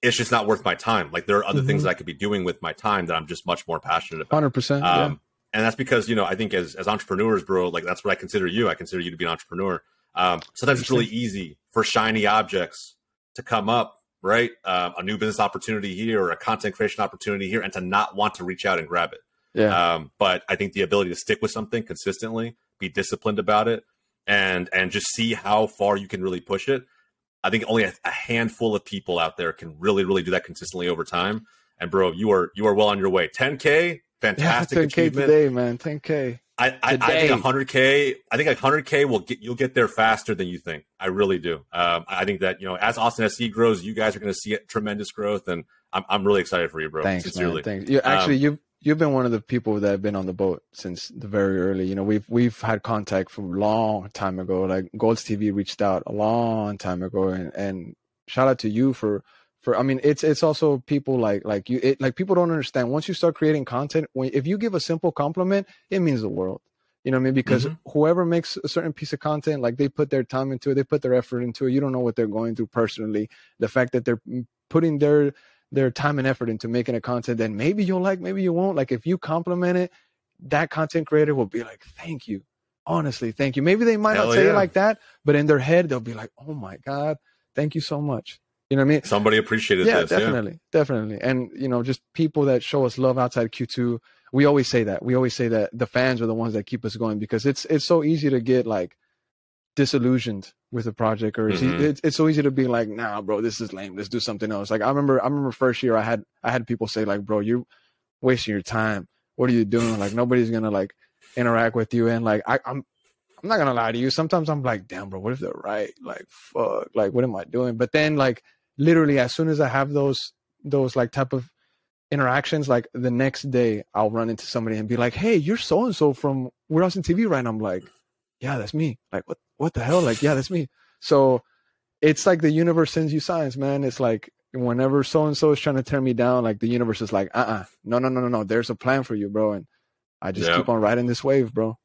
it's just not worth my time. Like there are other things that I could be doing with my time that I'm just much more passionate about. 100%. And that's because, you know, I think as entrepreneurs, bro, like that's what I consider you. I consider you to be an entrepreneur. Sometimes it's really easy for shiny objects to come up, right? A new business opportunity here or a content creation opportunity here, and to not want to reach out and grab it. Yeah. But I think the ability to stick with something consistently, be disciplined about it, and just see how far you can really push it. I think only a handful of people out there can really, really do that consistently over time. And bro, you are well on your way. 10K, fantastic 10K achievement today, man. 10K. I think 100K. I think 100K you'll get there faster than you think. I really do. I think that, as Austin SC grows, you guys are going to see tremendous growth, and I'm really excited for you, bro. Thanks, sincerely. man. Thanks. You've been one of the people that have been on the boat since the very early. We've had contact from a long time ago. Like GOLZtv reached out a long time ago, and shout out to you for. I mean, it's also people like you. People don't understand. Once you start creating content, if you give a simple compliment, it means the world. You know what I mean? Because whoever makes a certain piece of content, like they put their time into it, they put their effort into it. You don't know what they're going through personally. The fact that they're putting their time and effort into making a content that maybe you'll like, maybe you won't. Like if you compliment it, that content creator will be like, thank you. Honestly, thank you. Maybe they might not say it like that, but in their head, they'll be like, oh my God, thank you so much. You know what I mean? Somebody appreciated this. Definitely. And, just people that show us love outside Q2. We always say that. We always say that the fans are the ones that keep us going, because it's so easy to get like disillusioned with a project, or it's so easy to be like, nah, bro, this is lame. Let's do something else. Like I remember first year I had people say like, bro, you're wasting your time. What are you doing? Like nobody's going to like interact with you. And like, I'm not going to lie to you. Sometimes I'm like, damn, bro, what if they're right? Like, fuck, like, what am I doing? But then like, literally, as soon as I have those like type of interactions, like the next day I'll run into somebody and be like, hey, you're so-and-so from We're Austin TV, right? And I'm like, yeah, that's me. Like, what the hell? Like, yeah, that's me. So it's like the universe sends you signs, man. It's like whenever so-and-so is trying to tear me down, like the universe is like, no. There's a plan for you, bro. And I just keep on riding this wave, bro.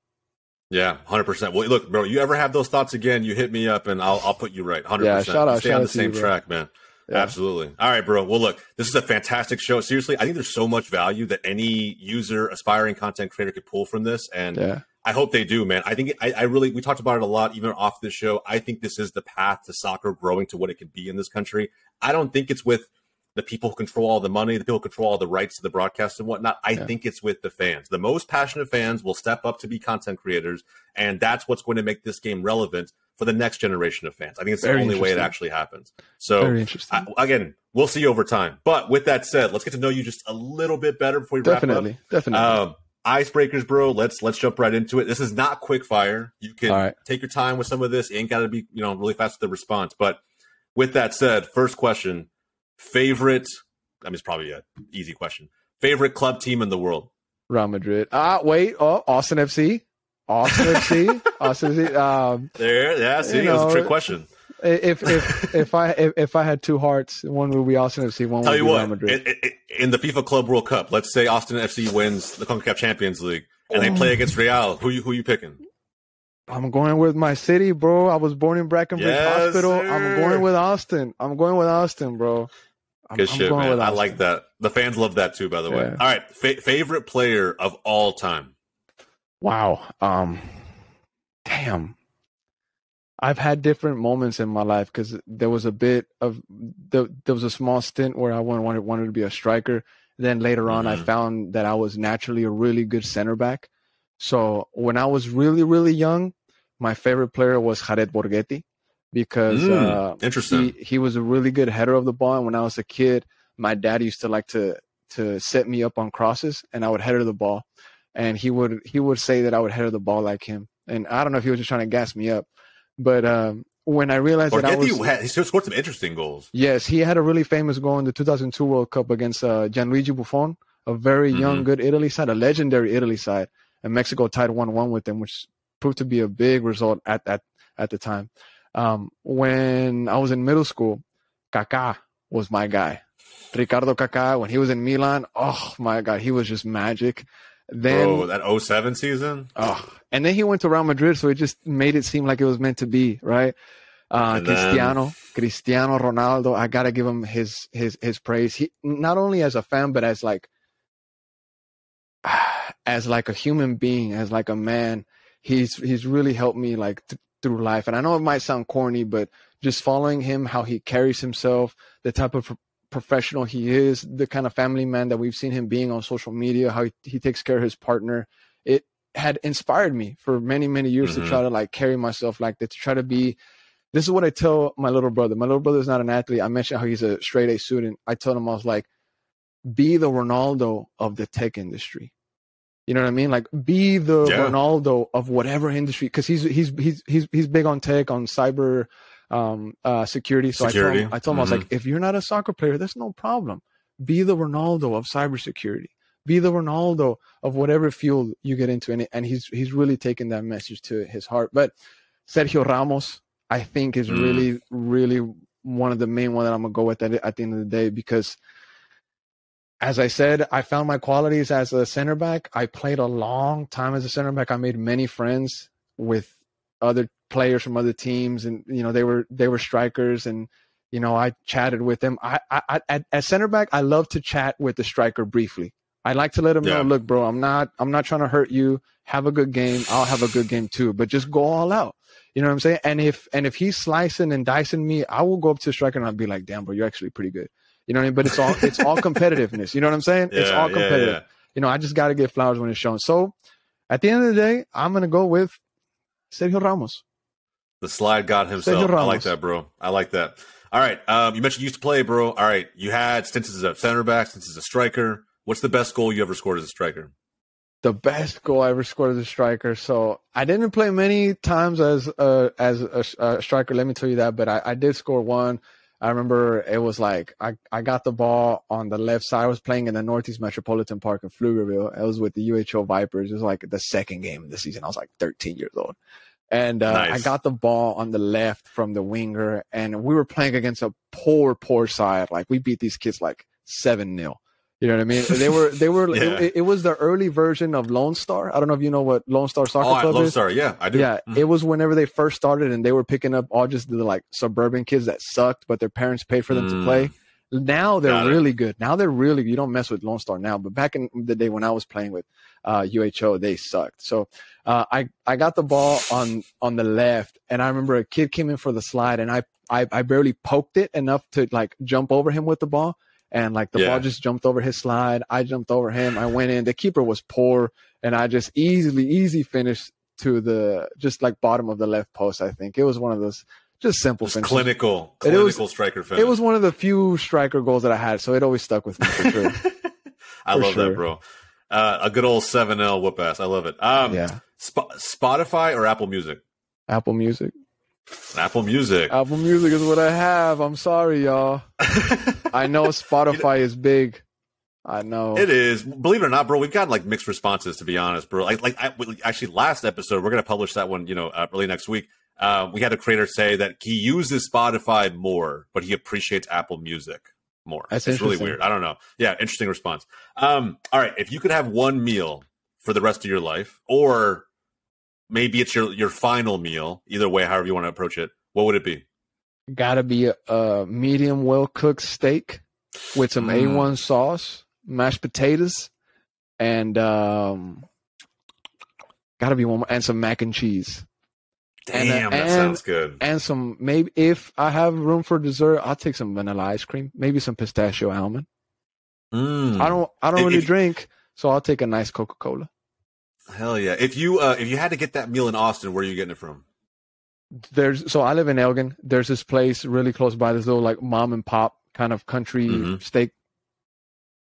Yeah, 100%. Well, look, bro, you ever have those thoughts again, you hit me up and I'll put you right. 100%. Yeah, shout out. Stay on the same track, man. Yeah. Absolutely. All right, bro. Well, look, this is a fantastic show. Seriously, I think there's so much value that any user, aspiring content creator could pull from this. And I hope they do, man. I think we talked about it a lot, even off this show. I think this is the path to soccer growing to what it can be in this country. I don't think it's with the people who control all the money, the people who control all the rights to the broadcast and whatnot. I think it's with the fans. The most passionate fans will step up to be content creators, and that's what's going to make this game relevant for the next generation of fans. I think it's the only way it actually happens. So, very interesting. Again, we'll see over time. But with that said, let's get to know you just a little bit better before we wrap up. Definitely. Icebreakers, bro. Let's jump right into it. This is not quick fire. You can take your time with some of this. You ain't got to be really fast with the response. But with that said, first question: favorite. I mean, it's probably an easy question. Favorite club team in the world? Real Madrid. Wait. Oh, Austin FC. Austin FC. Austin FC. There. Yeah. See, it was a trick question. If I had two hearts, one would be Austin FC, one would be Real Madrid. In the FIFA Club World Cup, let's say Austin FC wins the CONCACAF Champions League and they play against Real. Who you picking? I'm going with my city, bro. I was born in Brackenridge Hospital. Sir. I'm going with Austin. Bro. Good shit, man. I like that. The fans love that too, by the way. All right, favorite player of all time. Wow. Damn. I've had different moments in my life because there was there was a small stint where I wanted to be a striker. Then later on, I found that I was naturally a really good center back. So when I was really, really young, my favorite player was Jared Borghetti because interesting. He was a really good header of the ball. And when I was a kid, my dad used to like to set me up on crosses, and I would header the ball. And he would say that I would header the ball like him. And I don't know if he was just trying to gas me up. But when I realized Borghetti he scored some interesting goals. Yes, he had a really famous goal in the 2002 World Cup against Gianluigi Buffon, a very young, good Italy side, a legendary Italy side. And Mexico tied 1-1 with them, which proved to be a big result at the time. When I was in middle school, Kaká was my guy. Ricardo Kaká, when he was in Milan, oh my God, he was just magic. Then that 07 season. And then he went to Real Madrid, so it just made it seem like it was meant to be, right? Cristiano Ronaldo, I gotta give him his praise. He not only as a fan, but as like a human being, as like a man. He's really helped me like through life. And I know it might sound corny, but just following him, how he carries himself, the type of professional he is, the kind of family man that we've seen him being on social media, how he takes care of his partner. It had inspired me for many, many years to try to like carry myself like that, to try to be. This is what I tell my little brother. My little brother is not an athlete. I mentioned how he's a straight A student. I told him, I was like, be the Ronaldo of the tech industry. You know what I mean? Like, be the Ronaldo of whatever industry, because he's big on tech, on cyber security. So I told him, I was like, if you're not a soccer player, that's no problem. Be the Ronaldo of cybersecurity. Be the Ronaldo of whatever field you get into. And he's really taken that message to his heart. But Sergio Ramos, I think, is really, really one of the main one that I'm going to go with at the end of the day, because as I said, I found my qualities as a center back. I played a long time as a center back. I made many friends with other players from other teams, and you know, they were strikers, and you know, I chatted with them. At center back, I love to chat with the striker briefly. I like to let them know, look, bro, I'm not trying to hurt you. Have a good game. I'll have a good game too, but just go all out. You know what I'm saying? And if he's slicing and dicing me, I will go up to the striker and I'll be like, damn, bro, you're actually pretty good. You know what I mean? But it's all competitiveness. You know what I'm saying? It's all competitive. Yeah. You know, I just got to get flowers when it's shown. So at the end of the day, I'm going to go with Sergio Ramos. The slide god himself. I like that, bro. I like that. All right. You mentioned you used to play, bro. All right. You had stints as a center back, stints as a striker. What's the best goal you ever scored as a striker? The best goal I ever scored as a striker. So I didn't play many times as a striker, let me tell you that, but I did score one. I remember it was like I got the ball on the left side. I was playing in the Northeast Metropolitan Park in Pflugerville. It was with the UHO Vipers. It was like the second game of the season. I was like 13 years old. And nice. I got the ball on the left from the winger, and we were playing against a poor side. Like, we beat these kids like 7-0. You know what I mean? They were. Yeah. It was the early version of Lone Star. I don't know if you know what Lone Star Soccer Club is. Lone Star, yeah, I do. Yeah, It was whenever they first started, and they were picking up all just the like suburban kids that sucked, but their parents paid for them to play. Now they're really good. Now they're really. You don't mess with Lone Star now, but back in the day when I was playing with UHO, they sucked. So I got the ball on the left, and I remember a kid came in for the slide, and I barely poked it enough to like jump over him with the ball. And like the ball just jumped over his slide. I jumped over him. I went in. The keeper was poor, and I just easy finished to the just like bottom of the left post. I think it was one of those just simple finishes. Clinical striker finish. It was one of the few striker goals that I had, so it always stuck with me for sure. I love that, bro. A good old 7-0 whoop ass. I love it. Spotify or Apple Music? Apple Music. Apple Music. Apple Music is what I have. I'm sorry, y'all. I know Spotify is big. I know it is. Believe it or not, bro, we've gotten like mixed responses. To be honest, bro, actually, last episode we're gonna publish that one. Early next week. We had a creator say that he uses Spotify more, but he appreciates Apple Music more. It's really weird. I don't know. Yeah, interesting response. All right, if you could have one meal for the rest of your life, or maybe it's your final meal, either way, however you want to approach it, what would it be? Gotta be a medium well-cooked steak with some A1 sauce, mashed potatoes, and gotta be one more, and some mac and cheese. Damn, that sounds good. And some, maybe if I have room for dessert, I'll take some vanilla ice cream, maybe some pistachio almond. I don't really drink, so I'll take a nice Coca-Cola. Hell yeah! If you had to get that meal in Austin, where are you getting it from? So I live in Elgin. There's this place really close by, this little like mom and pop kind of country steak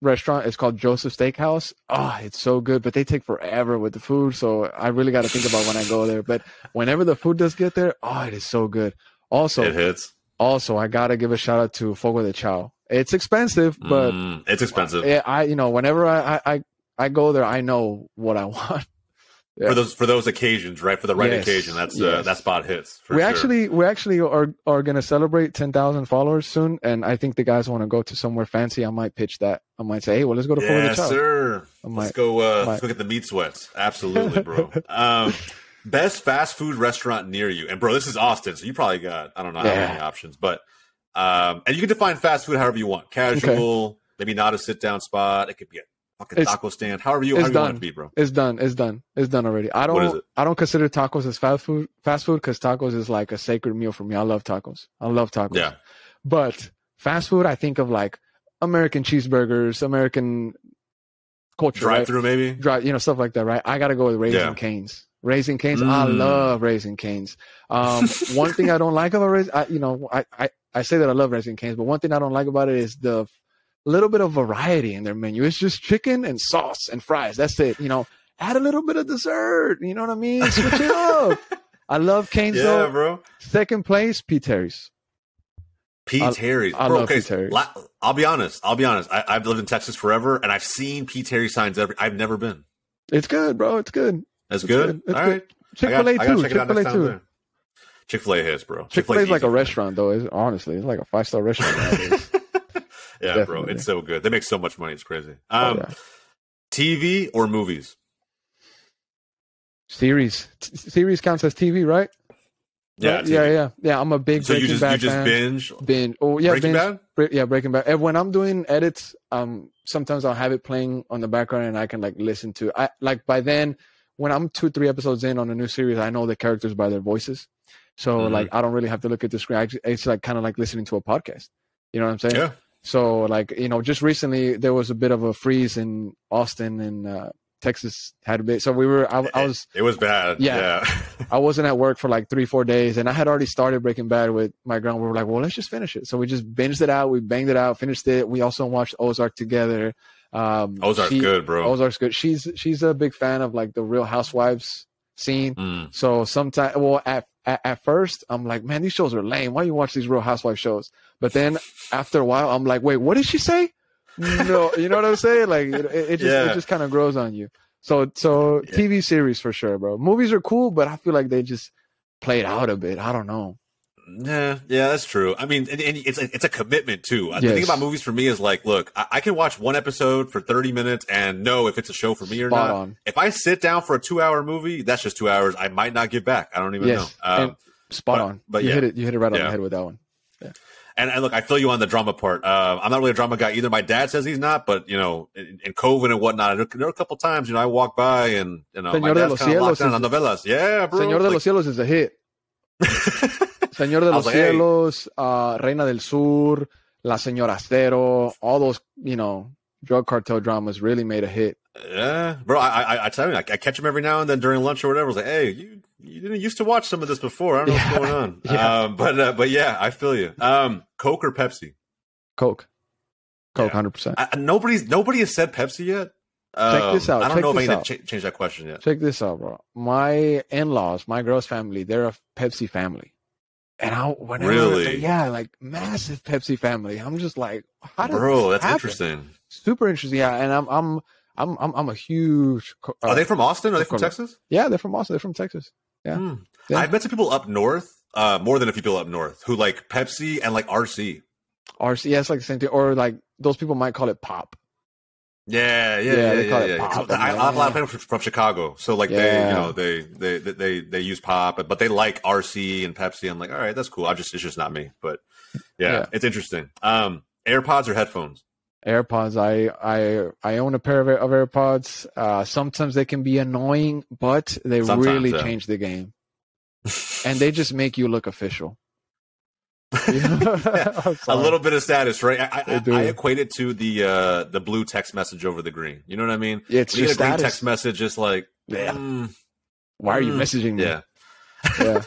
restaurant. It's called Joseph Steakhouse. Oh, it's so good, but they take forever with the food. So I really got to think about when I go there. But whenever the food does get there, oh, it is so good. Also, it hits. Also, I got to give a shout out to Fogo de Chao. It's expensive, but it's expensive. Whenever I go there, I know what I want. Yeah. For those occasions, right? For the right occasion, that spot hits. We actually are going to celebrate 10,000 followers soon, and I think the guys want to go to somewhere fancy. I might pitch that. I might say, hey, well, let's go to Fogo de Chao. Yes, sir. Let's go get the meat sweats. Absolutely, bro. Best fast food restaurant near you, and bro, this is Austin, so you probably got I don't know how many options, but and you can define fast food however you want. Casual, maybe not a sit down spot. It could be a fucking taco stand. However you want it to be, bro. It's done. It's done already. I don't consider tacos as fast food because tacos is like a sacred meal for me. I love tacos. Yeah. But fast food, I think of like American cheeseburgers, American culture, drive-through, maybe, stuff like that, right? I gotta go with Raising Cane's. Raising Cane's, I love Raising Cane's. One thing I don't like about I say that I love Raising Cane's, but one thing I don't like about it is the little bit of variety in their menu. It's just chicken and sauce and fries. That's it. Add a little bit of dessert. You know what I mean? Switch it up. I love Cane's though. Bro. Second place, P. Terry's. Terry's. I love P. Terry's. I'll be honest. I've lived in Texas forever, and I've seen P. Terry signs I've never been. It's good, bro. It's good. That's good. All right. Chick-fil-A too. Chick-fil-A too. Chick-fil-A hits, bro. Chick-fil-A is like a restaurant, though. Honestly, it's like a 5-star restaurant nowadays. Yeah, definitely. Bro. It's so good. They make so much money. It's crazy. TV or movies? Series. Series counts as TV, right? Yeah, right? Yeah. I'm a big Breaking Bad fan. Binge. Oh yeah, Breaking Bad. Breaking Bad. And when I'm doing edits, sometimes I'll have it playing on the background, and I can like listen to. By then, when I'm 2-3 episodes in on a new series, I know the characters by their voices, so like I don't really have to look at the screen. It's like kind of like listening to a podcast. You know what I'm saying? Yeah. So like just recently there was a bit of a freeze in Austin and Texas had a bit. So it was bad. Yeah. I wasn't at work for like 3-4 days, and I had already started Breaking Bad with my girl. We were like, well, let's just finish it. So we just binged it out. We banged it out, finished it. We also watched Ozark together. Ozark's good, bro. Ozark's good. She's a big fan of like the Real Housewives scene. So sometimes, at first I'm like, man, these shows are lame. Why you watch these Real Housewives shows? But then after a while, I'm like, wait, what did she say? No, you know what I'm saying? Like it just kind of grows on you. So TV series for sure, bro. Movies are cool, but I feel like they just played out a bit. I don't know. Yeah, that's true. I mean, and it's a commitment too. The thing about movies for me is like, look, I can watch one episode for 30 minutes and know if it's a show for me or not. On. If I sit down for a 2-hour movie, that's just 2 hours. I might not get back. I don't even know. Spot on. But you hit it right on the head with that one. Yeah. And look, I feel you on the drama part. I'm not really a drama guy either. My dad says he's not, but in COVID and whatnot, there are a couple times I walk by and my dad's kind of locked down on novelas. Yeah, bro. Señor de los Cielos is a hit. Señor de los Cielos, Reina del Sur, La Señora Cero, all those drug cartel dramas really made a hit. Yeah, bro. I tell you, I catch them every now and then during lunch or whatever. I was like, hey, you didn't used to watch some of this before. I don't know what's going on. Yeah. But yeah, I feel you. Coke or Pepsi? Coke, 100%. Nobody has said Pepsi yet. Check this out. I don't know if I need to change that question yet. Check this out, bro. My in-laws, my girl's family, they're a Pepsi family. And really? Yeah, like massive Pepsi family. I'm just like, how does bro, this that's happen? Interesting. Super interesting. Yeah, and I'm a huge. Are they from Austin? Are they from Texas? Yeah, they're from Austin. They're from Texas. Yeah. Yeah. I've met some people up north, more than a few people up north, who like Pepsi and like RC. RC, yeah, it's like the same thing. Or like those people might call it pop. Yeah. They call it pop. I have a lot of people from Chicago, so like they use pop, but they like RC and Pepsi. I'm like, all right, that's cool. It's just not me, but yeah. It's interesting. AirPods or headphones? AirPods. I own a pair of AirPods. Sometimes they can be annoying, but they really change the game, and they just make you look official. A little bit of status, right? I equate it to the blue text message over the green. You know what I mean? Yeah, it's just a green text message, just like, why are you messaging me? Yeah.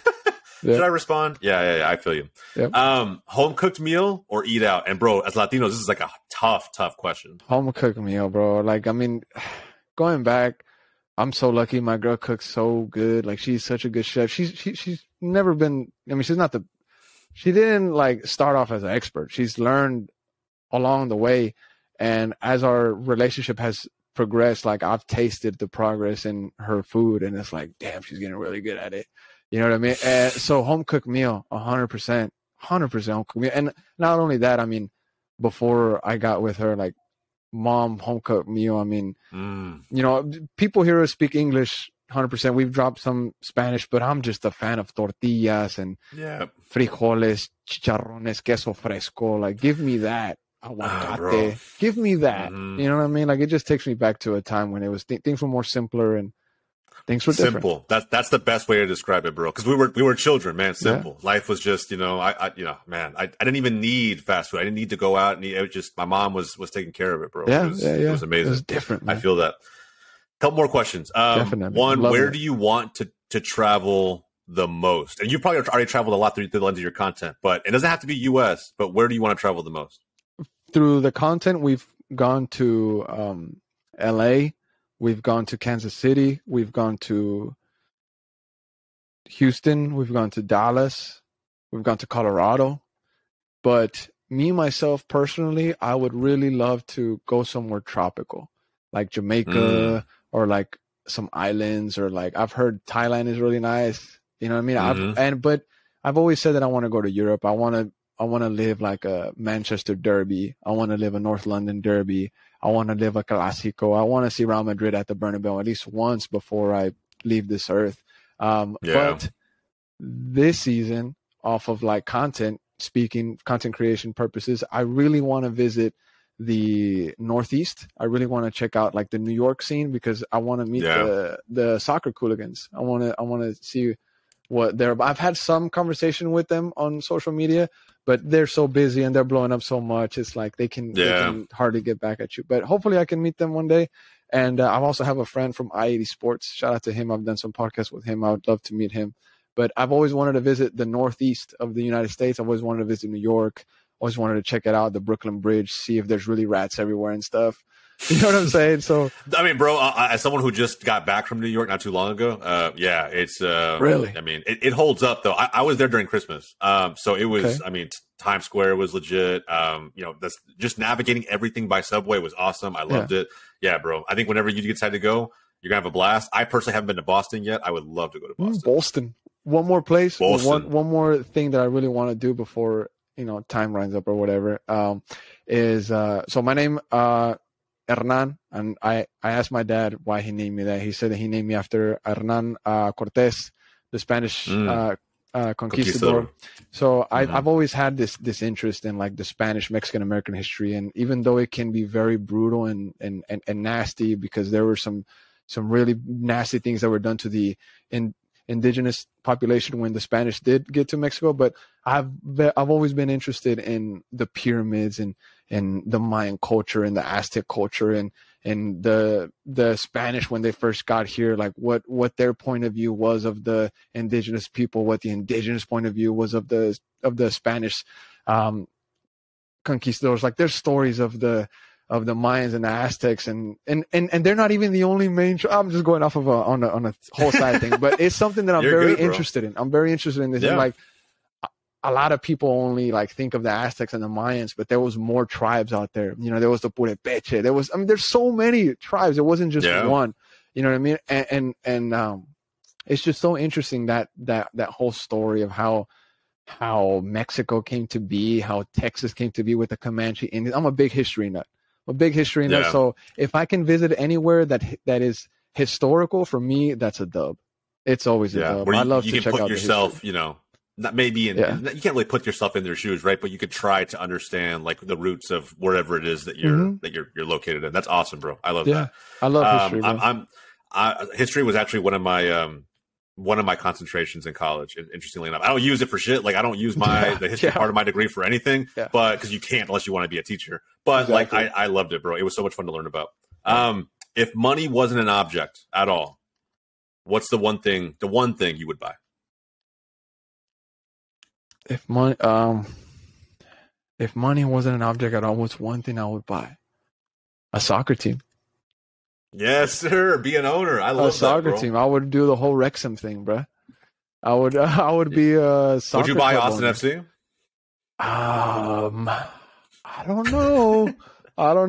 Should I respond? Yeah. I feel you. Yep. Home cooked meal or eat out? And bro, as Latinos, this is like a tough question. Home cooked meal, bro. Like, I mean, going back, I'm so lucky. My girl cooks so good. Like, she's such a good chef. She's never been. I mean, she didn't like start off as an expert. She's learned along the way, and as our relationship has progressed, like I've tasted the progress in her food, and it's like, damn, she's getting really good at it. You know what I mean? So home cooked meal, 100% home cooked meal. And not only that, I mean, before I got with her, like mom home cooked meal. I mean, people here speak English 100%. We've dropped some Spanish, but I'm just a fan of tortillas and frijoles, chicharrones, queso fresco. Like, give me that. aguacate. Give me that. Mm-hmm. You know what I mean? Like, it just takes me back to a time when it was things were more simpler and things were different. Simple. That's the best way to describe it, bro. Because we were children, man. Simple. Yeah. Life was just, I didn't even need fast food. I didn't need to go out and eat. It was just my mom was taking care of it, bro. Yeah, it was amazing. It was different. Man. I feel that. Couple more questions. Definitely. One, where do you want to travel the most? And you probably already traveled a lot through the lens of your content, but it doesn't have to be U.S. But where do you want to travel the most? Through the content, we've gone to L.A., we've gone to Kansas City, we've gone to Houston, we've gone to Dallas, we've gone to Colorado. But me, myself, personally, I would really love to go somewhere tropical, like Jamaica or like some islands, or like I've heard Thailand is really nice. You know what I mean? But I've always said that I want to go to Europe. I want to live like a Manchester derby. I want to live a North London derby. I want to live a Clásico. I want to see Real Madrid at the Bernabeu at least once before I leave this earth. But this season, off of like content creation purposes, I really want to visit the Northeast. I really want to check out like the New York scene, because I want to meet the soccer hooligans. I want to see what they're. I've had some conversation with them on social media, but they're so busy and they're blowing up so much. It's like they can hardly get back at you. But hopefully I can meet them one day. And I also have a friend from I-80 Sports. Shout out to him. I've done some podcasts with him. I would love to meet him. But I've always wanted to visit the Northeast of the United States. I've always wanted to visit New York. Always wanted to check it out, the Brooklyn Bridge, see if there's really rats everywhere and stuff. You know what I'm saying? So, I mean, bro, as someone who just got back from New York not too long ago, it's really. I mean, it holds up though. I was there during Christmas, so it was. Okay. I mean, Times Square was legit. Just navigating everything by subway was awesome. I loved it. Yeah, bro. I think whenever you decide to go, you're gonna have a blast. I personally haven't been to Boston yet. I would love to go to Boston. Boston. One more place. One more thing that I really want to do before time runs up or whatever. Is so my name. Hernan, and I asked my dad why he named me that. He said that he named me after Hernan Cortés, the Spanish conquistador. So I've always had this interest in like the Spanish Mexican American history, and even though it can be very brutal and nasty, because there were some really nasty things that were done to the indigenous population when the Spanish did get to Mexico, but I've always been interested in the pyramids and the Mayan culture and the Aztec culture and the Spanish when they first got here, like what their point of view was of the indigenous people, what the indigenous point of view was of the Spanish conquistadors. Like there's stories of the Mayans and the Aztecs, and they're not even the only main. I'm just going off of on a whole side thing, but it's something that I'm very interested in. I'm very interested in this. Yeah. And like a lot of people only like think of the Aztecs and the Mayans, but there was more tribes out there. There was the Purepeche. There's so many tribes. It wasn't just one. You know what I mean? And it's just so interesting that whole story of how Mexico came to be, how Texas came to be with the Comanche Indians. I'm a big history nut. So if I can visit anywhere that is historical, for me, that's a dub. It's always a dub. I love to check out. You can put yourself, not maybe you can't really put yourself in their shoes, right? But you could try to understand like the roots of wherever it is that you're located in. That's awesome, bro. I love that. I love history. History was actually one of my concentrations in college. Interestingly enough, I don't use it for shit. Like I don't use the history part of my degree for anything, but because you can't unless you want to be a teacher. But like I loved it, bro. It was so much fun to learn about. If money wasn't an object at all, what's the one thing you would buy? If money wasn't an object at all, what's one thing I would buy? A soccer team. Yes, sir. Be an owner. I love a soccer that, team. I would do the whole Wrexham thing, bro. I would be a soccer. Would you buy Austin owner. FC? I don't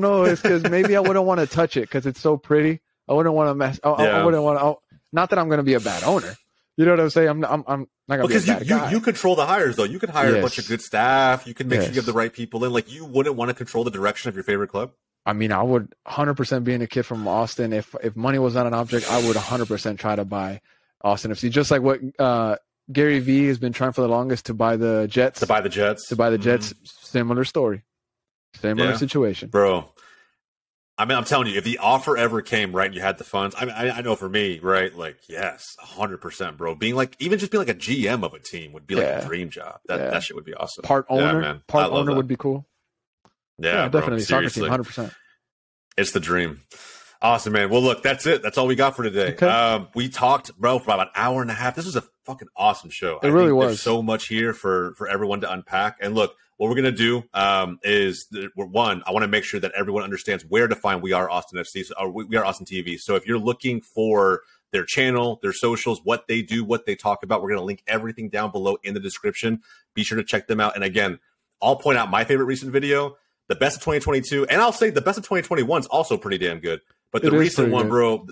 know. It's because maybe I wouldn't want to touch it because it's so pretty. I wouldn't want to mess. I wouldn't want to. Not that I'm going to be a bad owner. You know what I'm saying? I'm not going to be a bad guy. You control the hires, though. You can hire a bunch of good staff. You can make sure you have the right people in. Like, you wouldn't want to control the direction of your favorite club? I mean, I would 100% being a kid from Austin. If money was not an object, I would 100% try to buy Austin FC. Just like what Gary Vee has been trying for the longest to buy the Jets. To buy the Jets. Similar story. Similar situation, bro. I mean, I'm telling you, if the offer ever came, right, and you had the funds, I know for me, right, like, yes, 100%, bro. Being like, even just being like a GM of a team would be like a dream job. That shit would be awesome. Part owner, man. part owner would be cool. Yeah, bro, definitely. Seriously. Soccer team, 100%. It's the dream. Awesome, man. Well, look, that's it. That's all we got for today. Okay. We talked, bro, for about an hour and a half. This was a fucking awesome show. It really was. There's so much here for everyone to unpack. And look, what we're going to do is, I want to make sure that everyone understands where to find We Are Austin FC, or We Are Austin TV. So if you're looking for their channel, their socials, what they do, what they talk about, we're going to link everything down below in the description. Be sure to check them out. And again, I'll point out my favorite recent video, the best of 2022. And I'll say the best of 2021 is also pretty damn good. But the recent one, bro,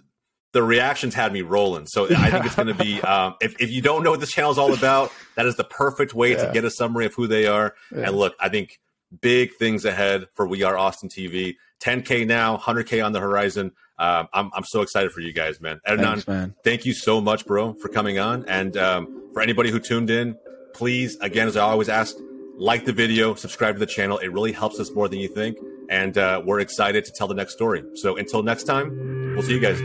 the reactions had me rolling. So I think it's going to be, if you don't know what this channel is all about, that is the perfect way to get a summary of who they are. And look, I think big things ahead for We Are Austin TV. 10K now, 100K on the horizon. I'm so excited for you guys, man. Hernan, thank you so much, bro, for coming on. And for anybody who tuned in, please, again, as I always ask, like the video, subscribe to the channel. It really helps us more than you think. And we're excited to tell the next story. So until next time, we'll see you guys.